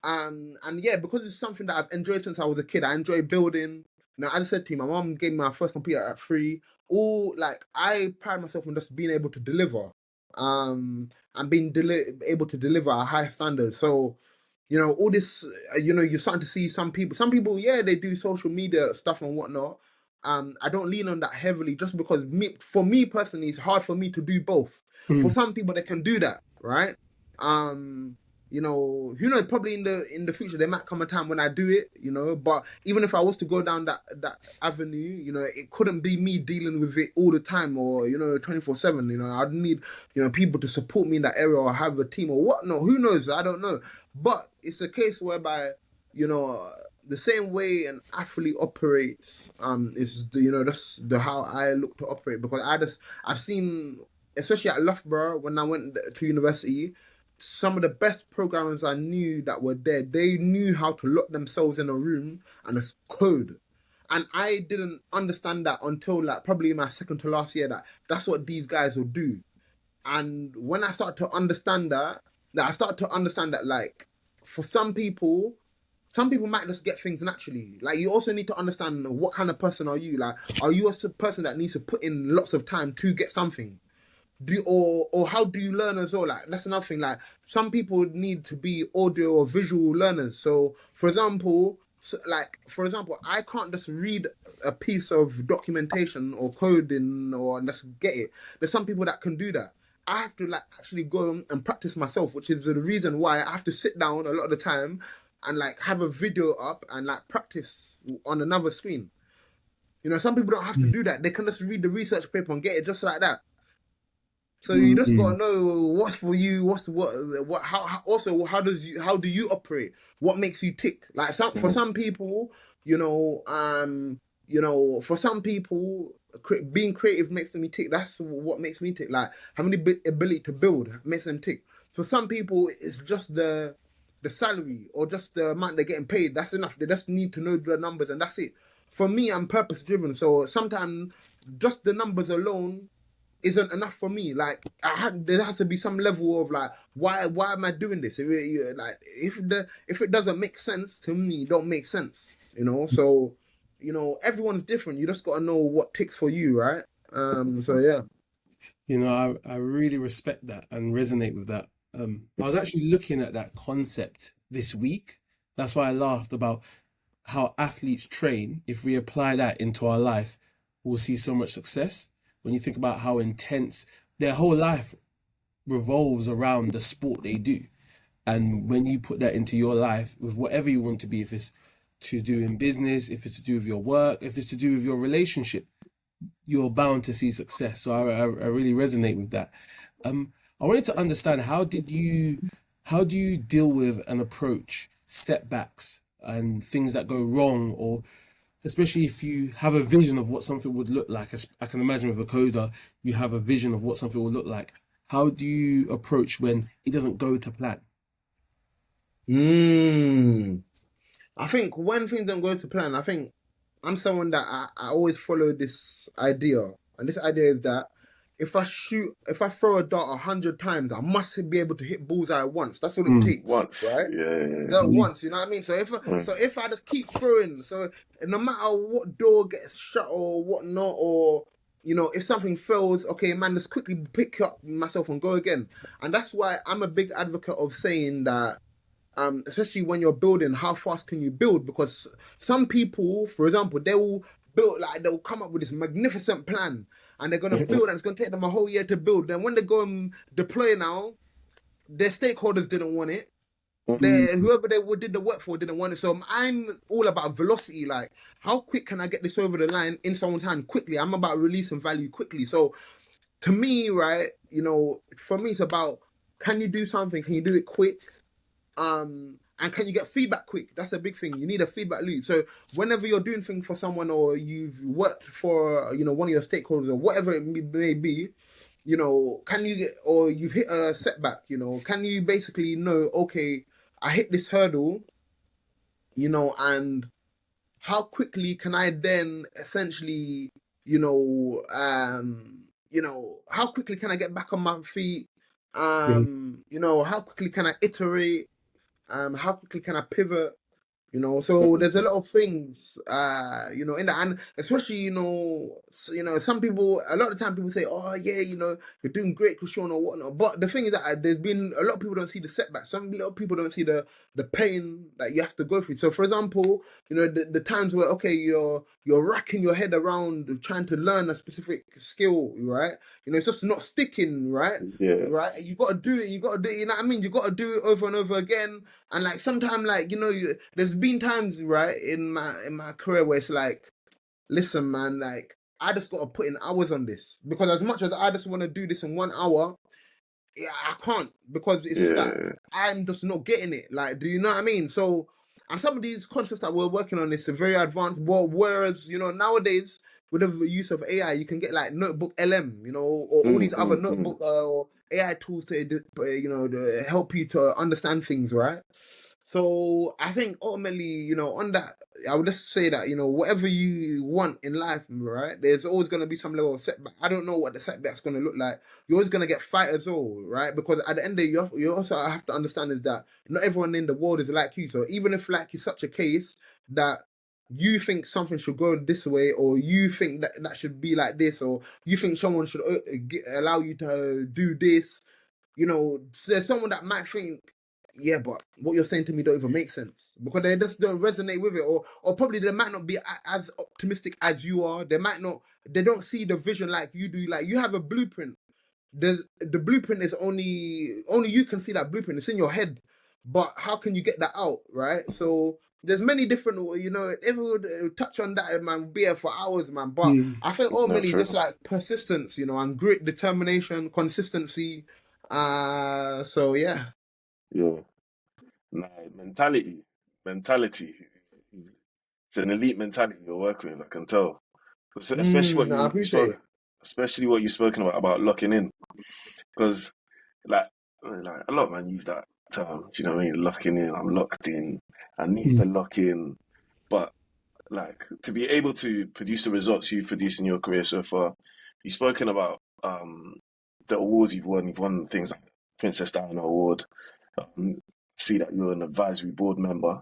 And yeah, because it's something that I've enjoyed since I was a kid. I enjoy building. As I said to you, my mom gave me my first computer at 3. All, like, I pride myself on just being able to deliver, and being able to deliver a high standard. So, all this, you're starting to see some people, yeah, they do social media stuff and whatnot. I don't lean on that heavily, just because for me personally, it's hard for me to do both. For Mm. some people, they can do that, right? Um, you know, who knows? Probably in the future there might come a time when I do it, you know. But even if I was to go down that avenue, you know, it couldn't be me dealing with it all the time, or you know, 24/7. You know, I'd need people to support me in that area, or have a team or whatnot. Who knows? I don't know. But it's a case whereby you know the same way an athlete operates is that's the how I look to operate, because I've seen, especially at Loughborough when I went to university, some of the best programmers I knew that were there, they knew how to lock themselves in a room and just code. And I didn't understand that until like probably my second to last year, that that's what these guys will do. And when I start to understand that I start to understand that, like, for some people might just get things naturally. Like, you also need to understand what kind of person are you. Like, are you a person that needs to put in lots of time to get something? Or how do you learn as well? Like, that's another thing. Like, some people need to be audio or visual learners. So for example, I can't just read a piece of documentation or coding or just get it. There's some people that can do that. I have to like actually go and practice myself, which is the reason why I have to sit down a lot of the time and like have a video up and like practice on another screen. You know, some people don't have to do that. They can just read the research paper and get it just like that. So you just gotta know what's for you, how do you operate? What makes you tick? Like for some people, for some people, being creative makes me tick. That's what makes me tick. Like having the ability to build makes them tick. For some people, it's just the salary or just the amount they're getting paid. That's enough. They just need to know the numbers and that's it. For me, I'm purpose driven. So sometimes just the numbers alone isn't enough for me. Like there has to be some level of like, why am I doing this? If it doesn't make sense to me, it don't make sense. You know, so everyone's different. You just got to know what ticks for you, right? So yeah. You know, I really respect that and resonate with that. I was actually looking at that concept this week. That's why I laughed about how athletes train. If we apply that into our life, we'll see so much success. When you think about how intense their whole life revolves around the sport they do. And when you put that into your life with whatever you want to be, if it's to do in business, if it's to do with your work, if it's to do with your relationship, you're bound to see success. So I really resonate with that. I wanted to understand, how do you deal with and approach setbacks and things that go wrong, or especially if you have a vision of what something would look like. I can imagine with a coder, you have a vision of what something will look like. How do you approach when it doesn't go to plan? I think when things don't go to plan, I think I'm someone that I always follow this idea. And this idea is that if I throw a dart 100 times, I must be able to hit bullseye once. That's all it takes, Once. right? Yeah. That once, you know what I mean? So if I just keep throwing, so no matter what door gets shut or whatnot, or if something fails, okay, man, just quickly pick up myself and go again. And that's why I'm a big advocate of saying that, especially when you're building, how fast can you build? Because some people, for example, they'll come up with this magnificent plan and they're gonna build and it's gonna take them a whole year to build. Then when they go and deploy now, their stakeholders didn't want it. Whoever they did the work for didn't want it. So I'm all about velocity. Like, how quick can I get this over the line in someone's hand quickly? I'm about releasing value quickly. So to me, right, for me, it's about, can you do something? Can you do it quick? And can you get feedback quick? That's a big thing. You need a feedback loop. So whenever you're doing things for someone, or you've worked for one of your stakeholders or whatever it may be, can you get, or you've hit a setback, can you basically know, okay, I hit this hurdle, and how quickly can I then essentially, how quickly can I get back on my feet? Yeah. How quickly can I iterate? How quickly can I pivot? You know, so there's a lot of things, in that, and especially, some people, a lot of the time people say, oh yeah, you're doing great, Krishawn, or whatnot. But the thing is that there's been a lot of people don't see the setback. A lot of people don't see the pain that you have to go through. So, for example, the times where, okay, you're racking your head around trying to learn a specific skill, right? It's just not sticking, right? Yeah. Right? You got to do it. You got to do it. You know what I mean? You got to do it over and over again. And like sometimes, like there's been times, right, in my career where it's like, listen, man, like I just got to put in hours on this, because as much as I just want to do this in 1 hour, yeah, I can't, because it's just that Yeah. I'm just not getting it. Like, do you know what I mean? So, and some of these concepts that we're working on is very advanced. But whereas nowadays with the use of AI, you can get like Notebook LM, or all these other notebook or AI tools to help you to understand things, right? So I think ultimately, on that, I would just say that whatever you want in life, right? There's always going to be some level of setback. I don't know what the setback's going to look like. You're always going to get fighters all, right? Because at the end of the day, you also have to understand is that not everyone in the world is like you. So even if like it's such a case that you think something should go this way, or you think that should be like this, or you think someone should allow you to do this, there's someone that might think, yeah, but what you're saying to me don't even make sense, because they just don't resonate with it, or probably they might not be as optimistic as you are. They don't see the vision like you do. Like, you have a blueprint. The blueprint is only you can see that blueprint. It's in your head, but how can you get that out, right? So there's many different, if we would touch on that, man, we'd be here for hours, man. But I think No, ultimately true. just like persistence, and grit, determination, consistency. So yeah. Yeah. Nah, mentality. It's an elite mentality you're working with, I can tell. Especially what I you appreciate spoke, it. especially what you spoken about locking in, because like a lot of man use that term. Do you know what I mean? Locking in. I'm locked in. I need to lock in. But like, to be able to produce the results you've produced in your career so far, you've spoken about the awards you've won. You've won things like Princess Diana Award. See that you're an advisory board member,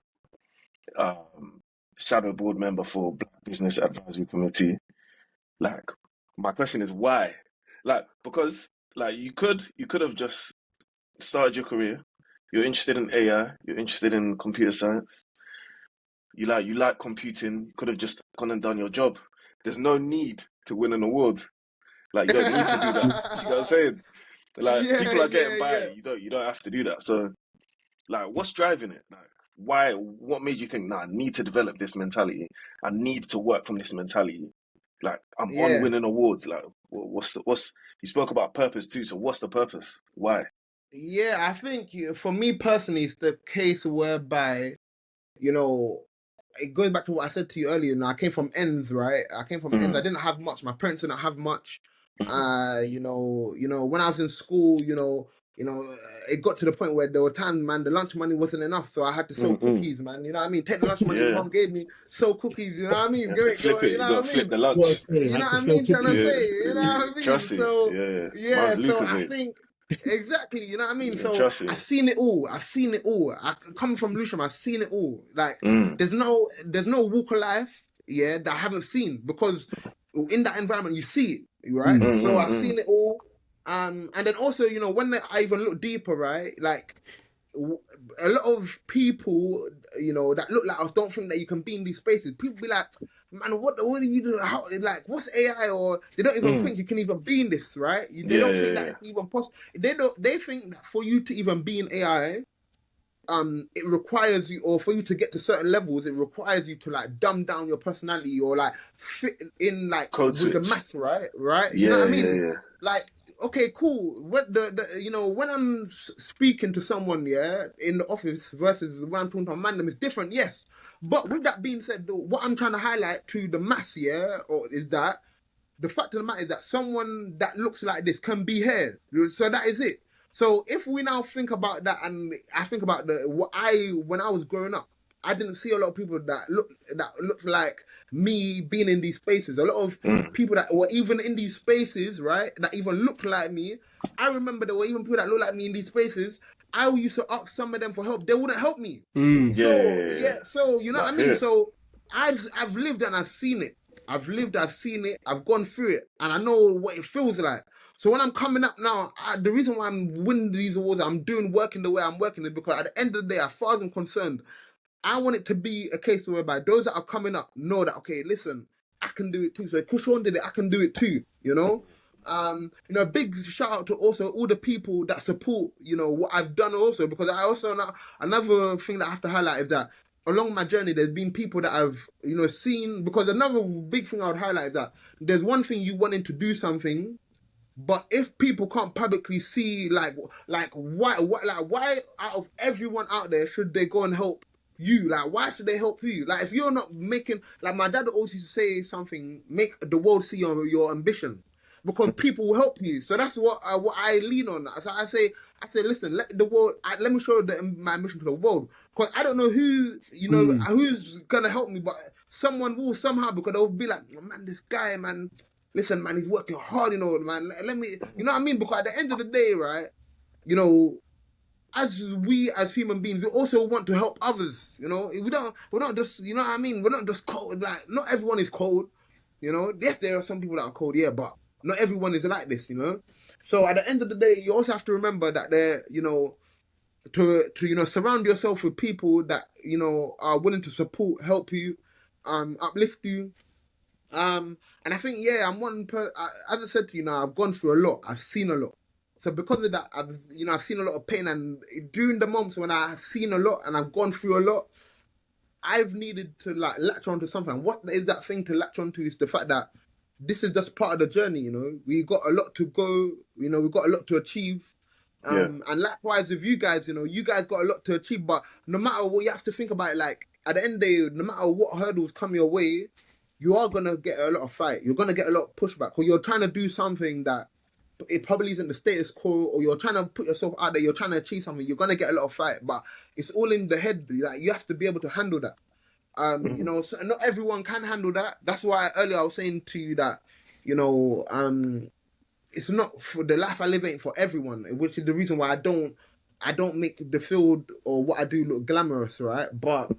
um, shadow board member for Black Business Advisory Committee. Like, my question is why? Like, because like you could have just started your career. You're interested in AI. You're interested in computer science. You like computing. You could have just gone and done your job. There's no need to win an award. Like, you don't need to do that. You know what I'm saying? Like, Yeah, people are getting yeah, by. yeah. You don't have to do that. So, like, what's driving it? Like, why? What made you think, nah, I need to develop this mentality. I need to work from this mentality. Like, I'm on Yeah. winning awards. Like, what's? You spoke about purpose too. So, what's the purpose? Why? Yeah, I think for me personally, it's the case whereby, you know, it goes back to what I said to you earlier. I came from ends, right? I came from ends. I Mm, didn't have much. My parents didn't have much. mm, When I was in school, it got to the point where there were times, man, the lunch money wasn't enough, so I had to sell mm. cookies, man. You know what I mean? Take the lunch money Yeah, mom gave me, sell cookies. You know what I you mean? have to flip it. You You know got to what I flip mean? the What I lunch. say, I You know had to what I sell mean? Trying to cookies. Yeah, say, you know what I mean? trust me. So Yeah. yeah, Mine's so I Lucozade. think exactly, you know what I mean? Yeah, So trust me. I've seen it all. I've seen it all. I come from Lewisham, I've seen it all. Like Mm, there's no walk of life, yeah, that I haven't seen, because in that environment you see it, right? Mm. So I've mm. seen it all. And then also, when I even look deeper, right? Like a lot of people, that look like us don't think that you can be in these spaces. People be like, man, what do you do? How, like, what's AI? Or they don't even Mm. think you can even be in this, right? They Yeah, don't yeah, think that yeah. it's even possible. They think that for you to even be in AI, it requires you, or for you to get to certain levels, it requires you to like dumb down your personality, or like fit in like Code with the switch. mass, right? You know what Yeah, I yeah, mean? yeah. Like, okay, cool. What when I'm speaking to someone, yeah, in the office versus when I'm talking to a man, it's different, yes. But with that being said, though, what I'm trying to highlight to the mass, yeah, or is that the fact of the matter is that someone that looks like this can be here. So that is it. So if we now think about that, and I think about when I was growing up, I didn't see a lot of people that looked like me being in these spaces. A lot of Mm. people that were even in these spaces, right, that even looked like me. I remember there were even people that looked like me in these spaces, I used to ask some of them for help. They wouldn't help me. Mm. Yeah. So you know No, what I I hear mean. it. So I've lived and I've seen it. I've seen it. I've gone through it, and I know what it feels like. So when I'm coming up now, the reason why I'm winning these awards, I'm doing working the way I'm working, is because at the end of the day, as far as I'm concerned, I want it to be a case whereby those that are coming up know that, okay, listen, I can do it too. So if Krishawn did it, I can do it too. Big shout out to also all the people that support, what I've done also, because I also another thing that I have to highlight is that along my journey, there's been people that I've, seen, because another big thing I would highlight is that there's one thing you wanting to do something, but if people can't publicly see, why out of everyone out there should they go and help you? Like, why should they help you? Like, if you're not making, like, my dad always used to say something: make the world see your ambition, because people will help you. So that's what I lean on. So I say, listen, let me show my ambition to the world, because I don't know who's gonna help me, but someone will somehow, because they'll be like, oh, man, this guy, man. Listen, man, he's working hard, man. Let me, you know what I mean? Because at the end of the day, right, as we as human beings, we also want to help others. We're not just, you know what I mean? We're not just cold. Like, not everyone is cold. Yes, there are some people that are cold, yeah, but not everyone is like this. So at the end of the day, you also have to remember that to surround yourself with people that are willing to support, help you, uplift you. And I think, yeah, as I said to you now, I've gone through a lot. I've seen a lot. So because of that, I've seen a lot of pain, and during the months when I've seen a lot and I've gone through a lot, I've needed to like latch onto something. What is that thing to latch onto? Is the fact that this is just part of the journey. We got a lot to go. We got a lot to achieve. Yeah. And likewise with you guys, you guys got a lot to achieve. But no matter what, you have to think about it. Like, at the end of the day, no matter what hurdles come your way, you are gonna get a lot of fight. You're gonna get a lot of pushback, because you're trying to do something that it probably isn't the status quo, or you're trying to put yourself out there. You're trying to achieve something. You're gonna get a lot of fight, but it's all in the head. Like, you have to be able to handle that. So not everyone can handle that. That's why earlier I was saying to you that, it's not for the life I live ain't for everyone, which is the reason why I don't make the field or what I do look glamorous, right? But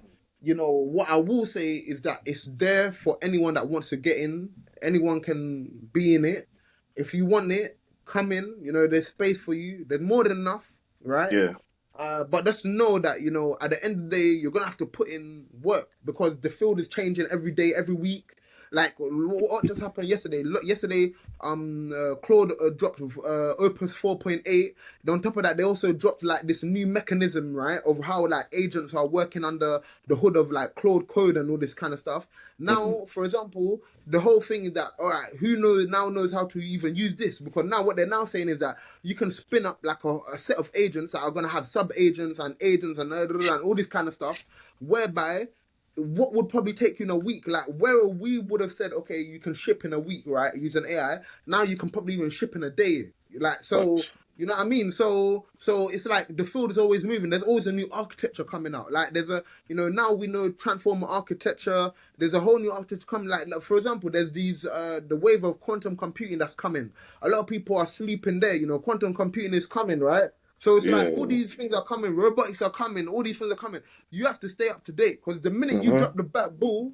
what I will say is that it's there for anyone that wants to get in. Anyone can be in it. If you want it, come in. There's space for you. There's more than enough, right? Yeah. But just know that, at the end of the day, you're going to have to put in work, because the field is changing every day, every week. Like, what just happened yesterday? Look, yesterday, Claude dropped Opus 4.8. On top of that, they also dropped like this new mechanism, right, of how like agents are working under the hood of like Claude code and all this kind of stuff. Now, for example, the whole thing is that, all right, who knows how to even use this? Because now what they're now saying is that you can spin up like a set of agents that are going to have sub agents and all this kind of stuff, whereby what would probably take you in a week, like where we would have said, okay, you can ship in a week, right, using AI. Now you can probably even ship in a day. Like, so, you know what I mean? So it's like the field is always moving. There's always a new architecture coming out. Like, there's now we know transformer architecture. There's a whole new architecture coming. Like for example, there's these the wave of quantum computing that's coming. A lot of people are sleeping there. Quantum computing is coming, right? So it's like all these things are coming, robotics are coming, all these things are coming. You have to stay up to date, because the minute you drop the bat ball,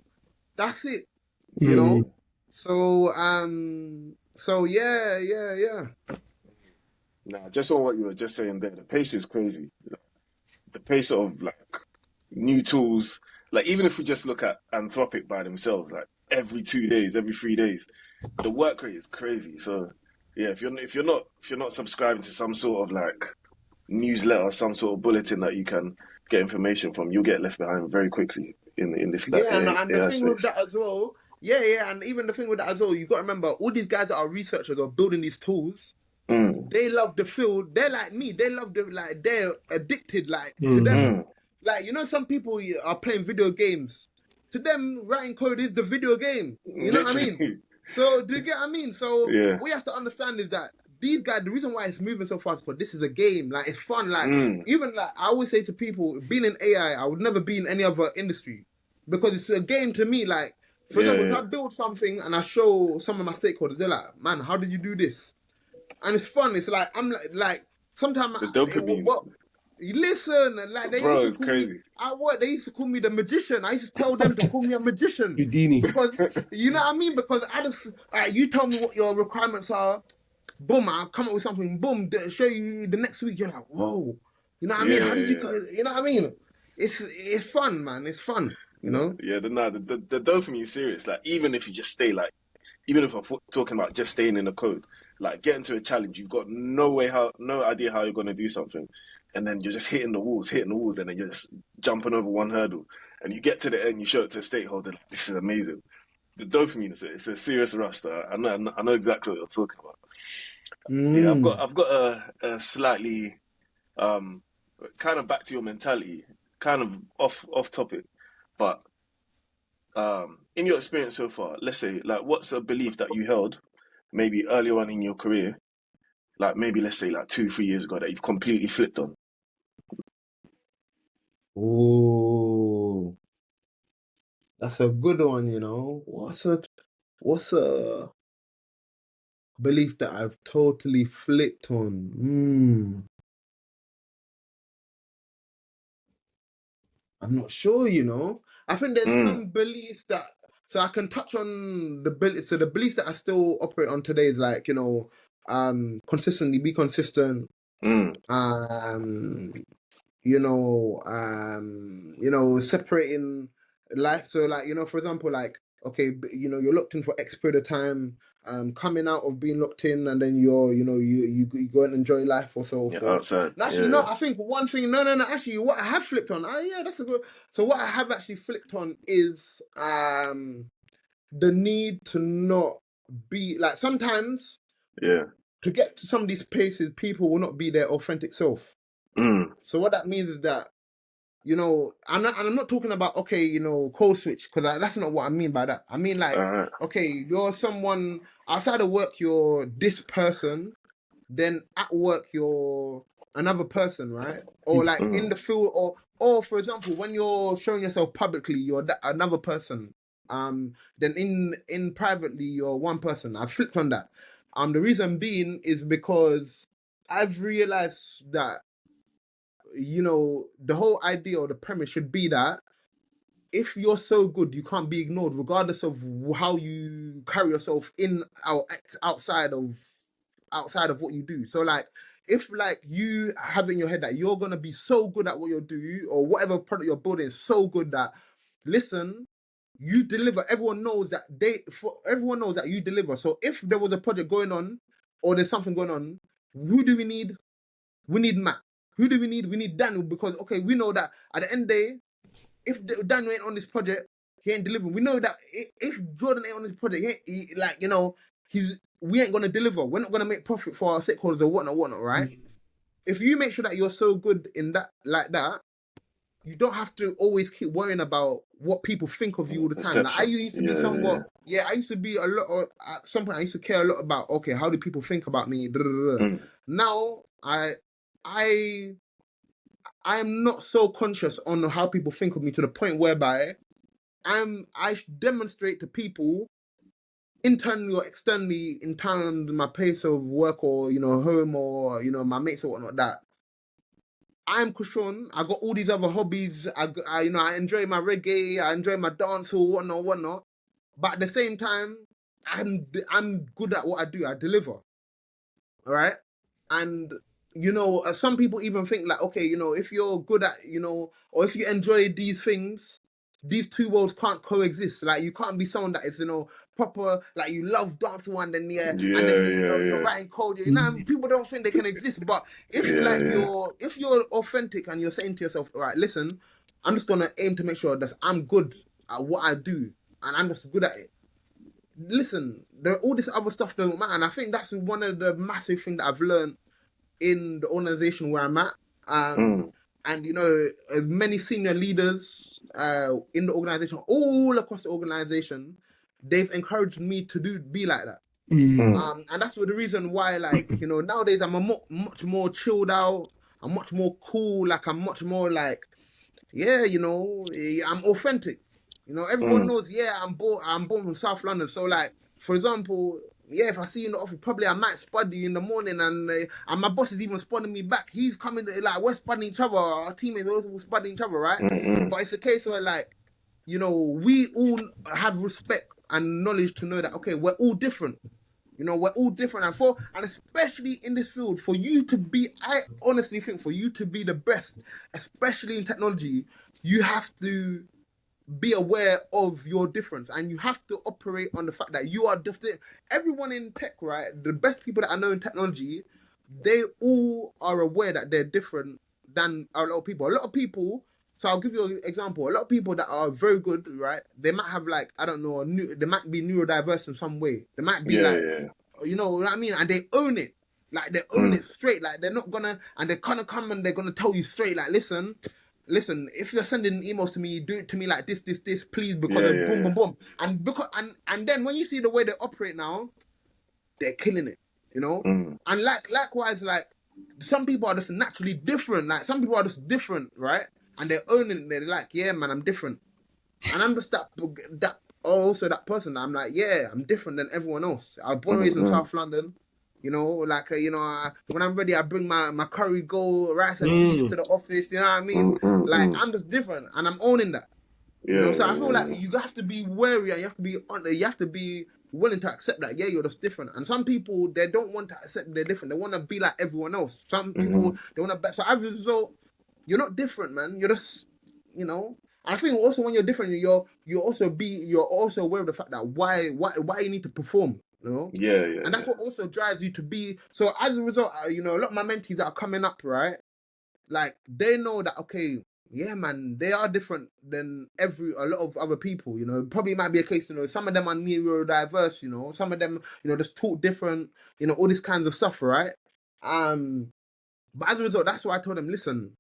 that's it. So yeah. Nah, just on what you were just saying there, the pace is crazy. The pace of like new tools, like even if we just look at Anthropic by themselves, like every 2 days, every 3 days, the work rate is crazy. So yeah, if you're not subscribing to some sort of like newsletter, some sort of bulletin that you can get information from, you'll get left behind very quickly in this And the AI thing with space. that as well, and even the thing with that as well, you got to remember, all these guys that are researchers or building these tools, they love the field. They're like me. They love they're addicted, like, to them. Like, some people are playing video games. To them, writing code is the video game. You know what I mean? Literally. So, do you get what I mean? So, Yeah. what you have to understand is that these guys, the reason why it's moving so fast, because this is a game. Like, it's fun. Like, even like, I always say to people, being in AI, I would never be in any other industry, because it's a game to me. Like, for example, if I build something and I show some of my stakeholders, they're like, man, how did you do this? And it's fun. It's like, I'm like sometimes The dopamine. Listen, like they Bro, used to it's call me crazy. at work. They used to call me the magician. I used to tell them to call me a magician Houdini. because you know what I mean. Because I just, you tell me what your requirements are. Boom, I'll come up with something. Boom, show you the next week. You're like, whoa, you know what I mean? How did you Yeah, go? You know what I mean? It's fun, man. It's fun. You yeah, know. yeah. The dopamine is serious. Like, even if you just stay, like, even if I'm talking about just staying in the code, like getting to a challenge, you've got no idea how you're gonna do something, and then you're just hitting the walls, and then you're just jumping over one hurdle, and you get to the end, you show it to a stakeholder, like, this is amazing. The dopamine is it's a serious rush. So I know exactly what you're talking about. Yeah, Mm. I've got a slightly um kind of back to your mentality, kind of off topic, but in your experience so far, let's say, like, what's a belief that you held maybe earlier on in your career, like maybe let's say like 2 3 years ago, that you've completely flipped on? Oh, that's a good one. You know, what's a belief that I've totally flipped on? I'm not sure, you know. I think there's Mm, some beliefs that, so I can touch on the belief. So the beliefs that I still operate on today is like, consistently be consistent. mm, Um, separating life. So like, for example, like, okay, you're locked in for X period of time, coming out of being locked in, and then you go and enjoy life or so yeah, forth. outside. And actually, Yeah, no, I think one thing, no, actually, what I have flipped on, yeah, that's a good. So what I have actually flipped on is the need to not be like sometimes yeah, to get to some of these places, people will not be their authentic self. mm, So what that means is that I'm not talking about okay, code switch because that's not what I mean by that. I mean all like, right. okay, you're someone outside of work, you're this person, then at work you're another person, right? Or like in Mm, the field, or for example, when you're showing yourself publicly, you're another person. Then in privately, you're one person. I flipped on that. The reason being is because I've realized that the whole idea or the premise should be that if you're so good, you can't be ignored, regardless of how you carry yourself in or outside of what you do. So, like, if like you have in your head that you're gonna be so good at what you do, or whatever product you're building is so good that, listen, you deliver. Everyone knows that you deliver. So, if there was a project going on, or there's something going on, who do we need? We need Matt. Who do we need? We need Daniel because okay, we know that at the end of the day, if Daniel ain't on this project, he ain't delivering. We know that if Jordan ain't on this project, we ain't gonna deliver. We're not gonna make profit for our stakeholders or whatnot, right? If you make sure that you're so good in that, like that, you don't have to always keep worrying about what people think of you all the time. Like I perception. used to be Yeah, yeah. somewhat, yeah, I used to be a lot of, at some point I used to care a lot about, okay, how do people think about me? Da, da, da, da. Mm, Now I I'm not so conscious on how people think of me to the point whereby I demonstrate to people internally or externally in terms of my place of work or home or my mates or whatnot that I'm Krishawn. I got all these other hobbies. I enjoy my reggae. I enjoy my dance or whatnot. But at the same time, I'm good at what I do. I deliver. All right. And some people even think like, okay, if you're good at, or if you enjoy these things, these two worlds can't coexist. Like you can't be someone that is, proper, like you love dancing one, then yeah, and then yeah, you're yeah, writing code. People don't think they can exist. But if yeah, like yeah, if you're authentic and you're saying to yourself, all right, listen, I'm just gonna aim to make sure that I'm good at what I do, and I'm just good at it. Listen, all this other stuff don't matter. And I think that's one of the massive things that I've learned in the organization where I'm at. yeah. Mm, And many senior leaders in the organization, all across the organization, they've encouraged me to be like that. mm, And that's the reason why, like, nowadays I'm much more chilled out. I'm much more cool. Like, I'm much more like, yeah, I'm authentic. Everyone mm, knows, yeah, I'm born from South London. So, like, for example, yeah, if I see you in the office, probably I might spud you in the morning, and my boss is even spudding me back. He's coming like we're spudding each other. Our teammates are also spudding each other, right? Mm-mm. But it's a case where like we all have respect and knowledge to know that okay, we're all different. We're all different, and especially in this field, for you to be, I honestly think for you to be the best, especially in technology, you have to be aware of your difference, and you have to operate on the fact that you are different. Everyone in tech, right? The best people that I know in technology, they all are aware that they're different than a lot of people. A lot of people. So I'll give you an example. A lot of people that are very good, right? They might have like I don't know, they might be neurodiverse in some way. They might be Yeah, like, yeah. you know what I mean, and they own it. Like they own Mm. it straight. Like they're not gonna, and they're gonna come and they're gonna tell you straight. Like, listen, if you're sending emails to me, do it to me like this, please, because Yeah, of yeah, boom, yeah. boom, boom. And because and then when you see the way they operate now, they're killing it, you know? Mm. And likewise, like some people are just naturally different. Like some people are just different, right? And they're owning it. They're like, yeah, man, I'm different. And I'm just that also that person. I'm like, yeah, I'm different than everyone else. I was born and raised in Mm-mm. South London. Like when I'm ready, I bring my curry gold, rice and peas Mm. to the office. You know what I mean? Like Mm-mm. I'm just different, and I'm owning that. Yeah, So yeah, I feel yeah, like yeah. you have to be wary, and you have to be willing to accept that. Yeah, you're just different. And some people they don't want to accept they're different. They want to be like everyone else. Some Mm-hmm. people they want to. So as a result, you're not different, man. You're just you know. And I think also when you're different, you're also aware of the fact that why you need to perform. Yeah, yeah, And that's yeah. what also drives you to be. So as a result, a lot of my mentees that are coming up, right? Like they know that okay, yeah, man, they are different than a lot of other people. Probably might be a case. Some of them are neurodiverse. Some of them, just talk different. All this kinds of stuff, right? But as a result, that's why I told them, listen,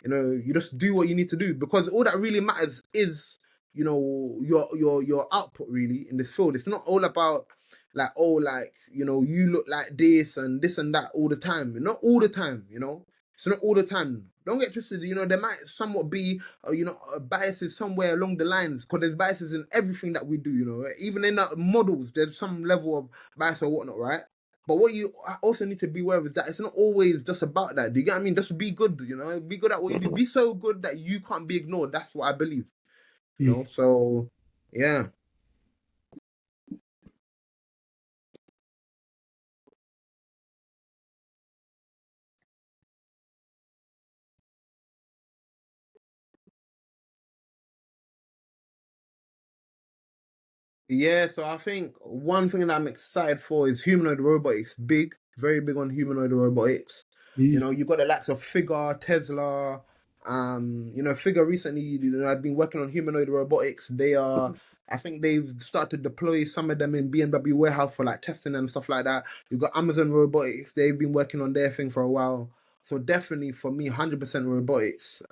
you just do what you need to do, because all that really matters is, your output really in this field. It's not all about like, oh, like, you look like this and this and that all the time. Not all the time. It's not all the time. Don't get twisted. There might somewhat be, biases somewhere along the lines, because there's biases in everything that we do. Even in the models, there's some level of bias or whatnot, right? But what you also need to be aware of is that it's not always just about that. Do you get what I mean? Just be good, be good at what you do. Mm-hmm. Be so good that you can't be ignored. That's what I believe. Mm. So yeah. Yeah, so I think one thing that I'm excited for is humanoid robotics. Big, very big on humanoid robotics. Mm. You got the likes of Figure, Tesla. Figure recently, I've been working on humanoid robotics. I think they've started to deploy some of them in BMW warehouse for like testing and stuff like that. You've got Amazon Robotics. They've been working on their thing for a while. So definitely for me, 100% robotics.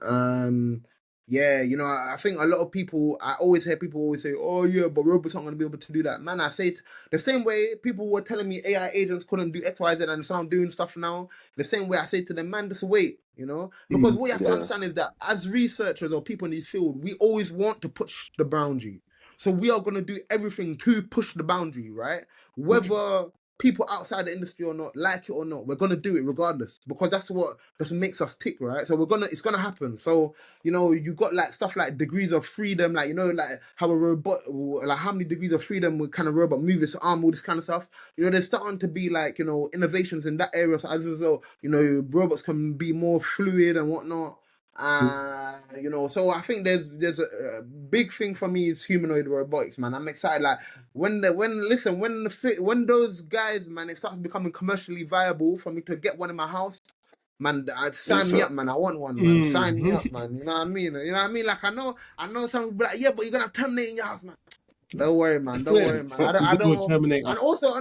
Yeah, I think a lot of people, I always hear people always say, oh, yeah, but robots aren't going to be able to do that. Man, I say it the same way people were telling me AI agents couldn't do X, Y, Z, and so I'm doing stuff now. The same way I say to them, man, just wait. Because Mm. what you have to Yeah. understand is that as researchers or people in this field, we always want to push the boundary. So we are going to do everything to push the boundary, right? Mm. Whether people outside the industry or not, like it or not, we're going to do it regardless, because that's what just makes us tick, right? So it's going to happen. So, you got like stuff like degrees of freedom, like, like how a robot, like how many degrees of freedom would kind of robot move its arm, all this kind of stuff. There's starting to be like, innovations in that area. So as a result, robots can be more fluid and whatnot. So I think there's a big thing for me is humanoid robotics, man. I'm excited. Like when those guys, man, it starts becoming commercially viable for me to get one in my house. Man, Yes, sign me sir. up, man. I want one, man. Sign me Mm. up, man. You know what I mean? Like I know some people be like, yeah, but you're gonna terminate in your house, man. Don't worry, man. Don't worry, man. You're I gonna don't. terminate us. And also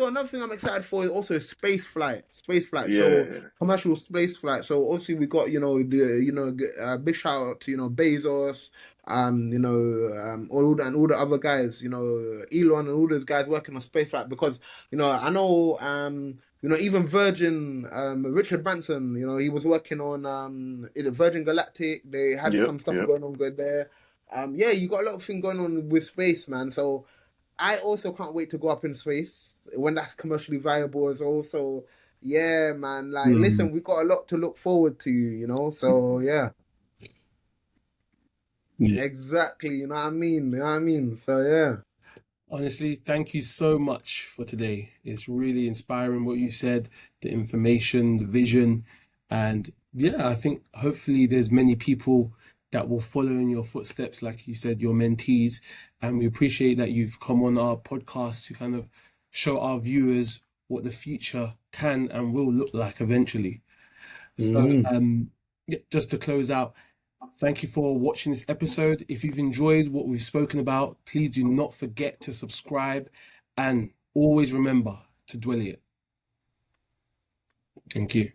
another thing I'm excited for is also space flight. Space flight. Yeah, So yeah. commercial space flight. So obviously we got big shout out to Bezos, all the other guys, Elon and all those guys working on space flight, because I know even Virgin, Richard Branson, he was working on is it Virgin Galactic. They had Yep, some stuff yep. going on good there. Yeah, you got a lot of things going on with space, man. So I also can't wait to go up in space when that's commercially viable as well. So yeah, man. Like, Mm. listen, we got a lot to look forward to, you know. So yeah, Yeah. exactly. You know what I mean? You know what I mean? So yeah. Honestly, thank you so much for today. It's really inspiring what you said, the information, the vision, and yeah, I think hopefully there's many people that will follow in your footsteps, like you said, your mentees. And we appreciate that you've come on our podcast to kind of show our viewers what the future can and will look like eventually. So, Mm. yeah, just to close out, thank you for watching this episode. If you've enjoyed what we've spoken about, please do not forget to subscribe and always remember to dwell it. Thank you.